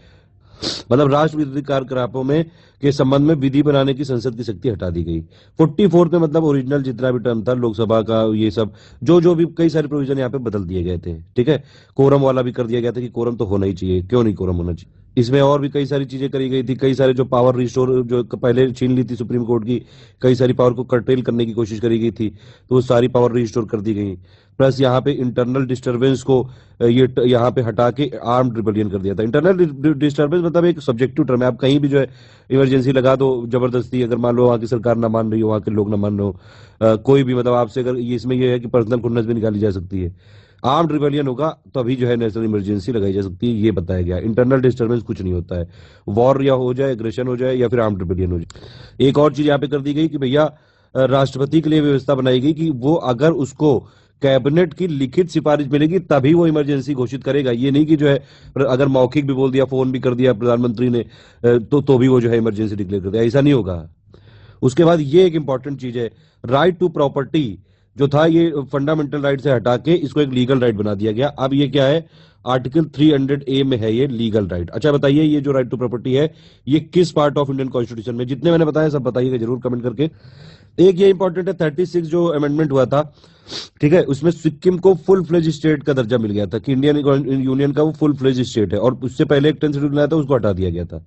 मतलब राष्ट्र विरोधी कार्यकलापों में के संबंध में विधि बनाने की संसद की शक्ति हटा दी गई। 44 में मतलब ओरिजिनल जितना भी टर्म था लोकसभा का, ये सब जो भी कई सारे प्रोविजन यहाँ पे बदल दिए गए थे। ठीक है, कोरम वाला भी कर दिया गया था कि कोरम तो होना ही चाहिए, क्यों नहीं कोरम होना चाहिए। इसमें और भी कई सारी चीजें करी गई थी, कई सारे जो पावर रिस्टोर जो पहले छीन ली थी सुप्रीम कोर्ट की, कई सारी पावर को कर्टेल करने की कोशिश करी गई थी, तो वो सारी पावर रिस्टोर कर दी गई। प्लस यहाँ पे इंटरनल डिस्टरबेंस को ये यहाँ पे हटा के आर्म्ड रिबेलियन कर दिया था। इंटरनल डिस्टरबेंस मतलब एक सब्जेक्टिव टर्म है, आप कहीं भी जो है इमरजेंसी लगा दो जबरदस्ती, अगर मान लो वहाँ की सरकार ना मान रही हो, वहाँ के लोग ना मान रहे हो, कोई भी मतलब आपसे अगर इसमें ये है कि पर्सनल खुन्नस भी निकाली जा सकती है। आर्म्ड रिबेलियन होगा तो अभी जो है नेशनल इमरजेंसी लगाई जा सकती है, ये बताया गया। इंटरनल डिस्टर्बेंस कुछ नहीं होता है, वॉर या हो जाए, एग्रेशन हो जाए, या फिर आर्म्ड रिबेलियन हो जाए। एक और चीज यहाँ पे कर दी गई कि भैया राष्ट्रपति के लिए व्यवस्था बनाई गई कि वो अगर उसको कैबिनेट की लिखित सिफारिश मिलेगी तभी वो इमरजेंसी घोषित करेगा। ये नहीं कि जो है अगर मौखिक भी बोल दिया, फोन भी कर दिया प्रधानमंत्री ने तो भी वो जो है इमरजेंसी डिक्लेयर कर दिया, ऐसा नहीं होगा। उसके बाद ये एक इंपॉर्टेंट चीज है, राइट टू प्रॉपर्टी जो था ये फंडामेंटल राइट से हटा के इसको एक लीगल राइट बना दिया गया। अब ये क्या है, आर्टिकल 300A में है ये लीगल राइट। अच्छा बताइए, ये जो राइट टू प्रॉपर्टी है ये किस पार्ट ऑफ इंडियन कॉन्स्टिट्यूशन में, जितने मैंने बताया सब बताइएगा जरूर कमेंट करके। एक ये इंपॉर्टेंट है 36 जो अमेंडमेंट हुआ था, ठीक है, उसमें सिक्किम को फुल फ्लेज स्टेट का दर्जा मिल गया था कि इंडियन यूनियन का वो फुल फ्लेज स्टेट है, और उससे पहले एक 10th शेड्यूल बनाया था उसको हटा दिया गया था।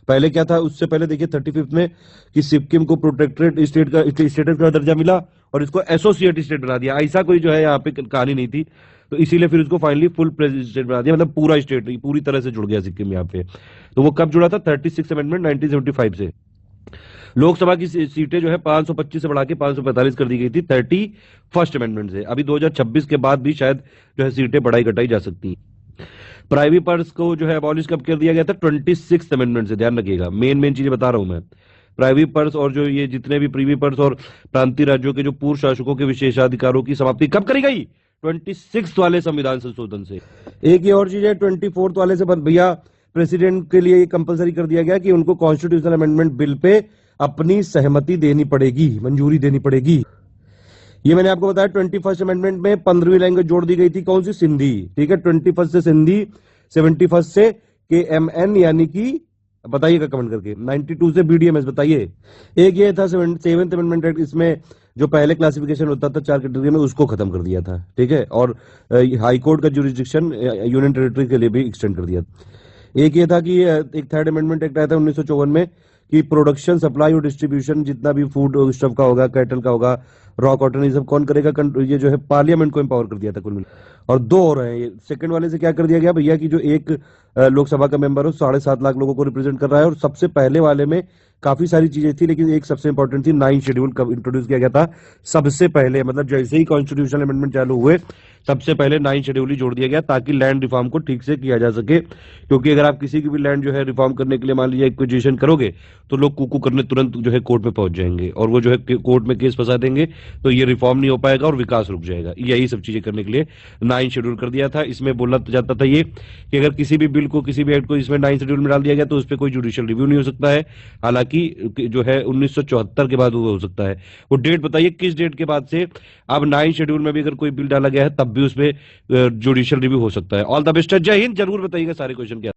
पहले क्या था, उससे पहले देखिए 35th में कि सिक्किम को प्रोटेक्टरेट स्टेट का स्टेटस का दर्जा मिला और इसको एसोसिएट स्टेट बना दिया। ऐसा कोई जो है यहाँ पे कहानी नहीं थी, तो इसीलिए फिर उसको फाइनली फुल फ्लेज स्टेट बना दिया, मतलब पूरा स्टेट पूरी तरह से जुड़ गया सिक्किम यहाँ पे। तो वो कब जुड़ा था, 36 अमेंडमेंट 1975 से। लोकसभा की सीटें जो है 525 से बढ़ा के 545 कर दी गई थी 31st अमेंडमेंट से। अभी 2026 के बाद भी शायद जो है सीटें बढ़ाई घटाई जा सकती हैं। प्राइवेट पर्स को जो है अबॉलिश कब कर दिया गया था, 26th अमेंडमेंट से, ध्यान रखिएगा। मेन चीजें बता रहा हूं मैं। प्राइवेट पर्स और जो ये जितने भी प्रीवी पर्स और प्रांतीय राज्यों के जो पूर्व शासकों के विशेषाधिकारों की समाप्ति कब करी गई, 26th वाले संविधान संशोधन से। एक ये और चीज है 24th वाले से भैया प्रेसिडेंट के लिए कंपलसरी कर दिया गया कि उनको कॉन्स्टिट्यूशनल अमेंडमेंट बिल पे अपनी सहमति देनी पड़ेगी, मंजूरी देनी पड़ेगी। ये मैंने आपको बताया 21st अमेंडमेंट में 15वीं लैंग्वेज जोड़ दी गई थी, कौन सी, सिंधी। ठीक है, 21st से सिंधी, 71st से KMN यानी कि बताइएगा कमेंट करके, 92 से BDMS बताइए। एक ये था 7th अमेंडमेंट एक्ट, इसमें जो पहले क्लासिफिकेशन होता था 4 कैटेगरी में उसको खत्म कर दिया था। ठीक है, और हाई कोर्ट का ज्यूरिसडिक्शन यूनियन टेरिटरी के लिए भी एक्सटेंड कर दिया। एक ये था कि एक 3rd अमेंडमेंट एक्ट आया था 1954 में कि प्रोडक्शन, सप्लाई और डिस्ट्रीब्यूशन जितना भी फूड स्टफ का होगा, कैटल का होगा, रॉ कॉटन, ये सब कौन करेगा, ये जो है पार्लियामेंट को एम्पावर कर दिया था कुल मिला। और 2 और हैं ये। सेकंड वाले से क्या कर दिया गया भैया कि जो एक लोकसभा का मेंबर हो 7.5 लाख लोगों को रिप्रेजेंट कर रहा है, और सबसे पहले वाले में काफी सारी चीजें थी लेकिन एक सबसे इंपॉर्टेंट थी 9 शेड्यूल कब इंट्रोड्यूस किया गया था सबसे पहले, मतलब जैसे ही कॉन्स्टिट्यूशनल अमेंडमेंट चालू हुए सबसे पहले 9 शेड्यूल ही जोड़ दिया गया ताकि लैंड रिफॉर्म को ठीक से किया जा सके। क्योंकि अगर आप किसी की भी लैंड जो है रिफॉर्म करने के लिए मान लीजिए एक्विजिशन करोगे तो लोग कुकू करने तुरंत जो है कोर्ट में पहुंच जाएंगे और वो जो है कोर्ट में केस फंसा देंगे, तो ये रिफॉर्म नहीं हो पाएगा और विकास रुक जाएगा। यही सब चीजें करने के लिए 9 शेड्यूल कर दिया था। इसमें बोला जाता था ये कि अगर किसी भी बिल को, किसी भी एक्ट को इसमें 9 शेड्यूल में डाल दिया गया तो उस पर कोई जुडिशियल रिव्यू नहीं हो सकता है। हालांकि जो है 1974 के बाद वो हो सकता है। वो डेट बताइए किस डेट के बाद से अब 9 शेड्यूल में भी अगर कोई बिल डाला गया है तब भी उसमें जुडिशियल रिव्यू हो सकता है। ऑल द बेस्ट, जय हिंद। जरूर बताइएगा सारे क्वेश्चन के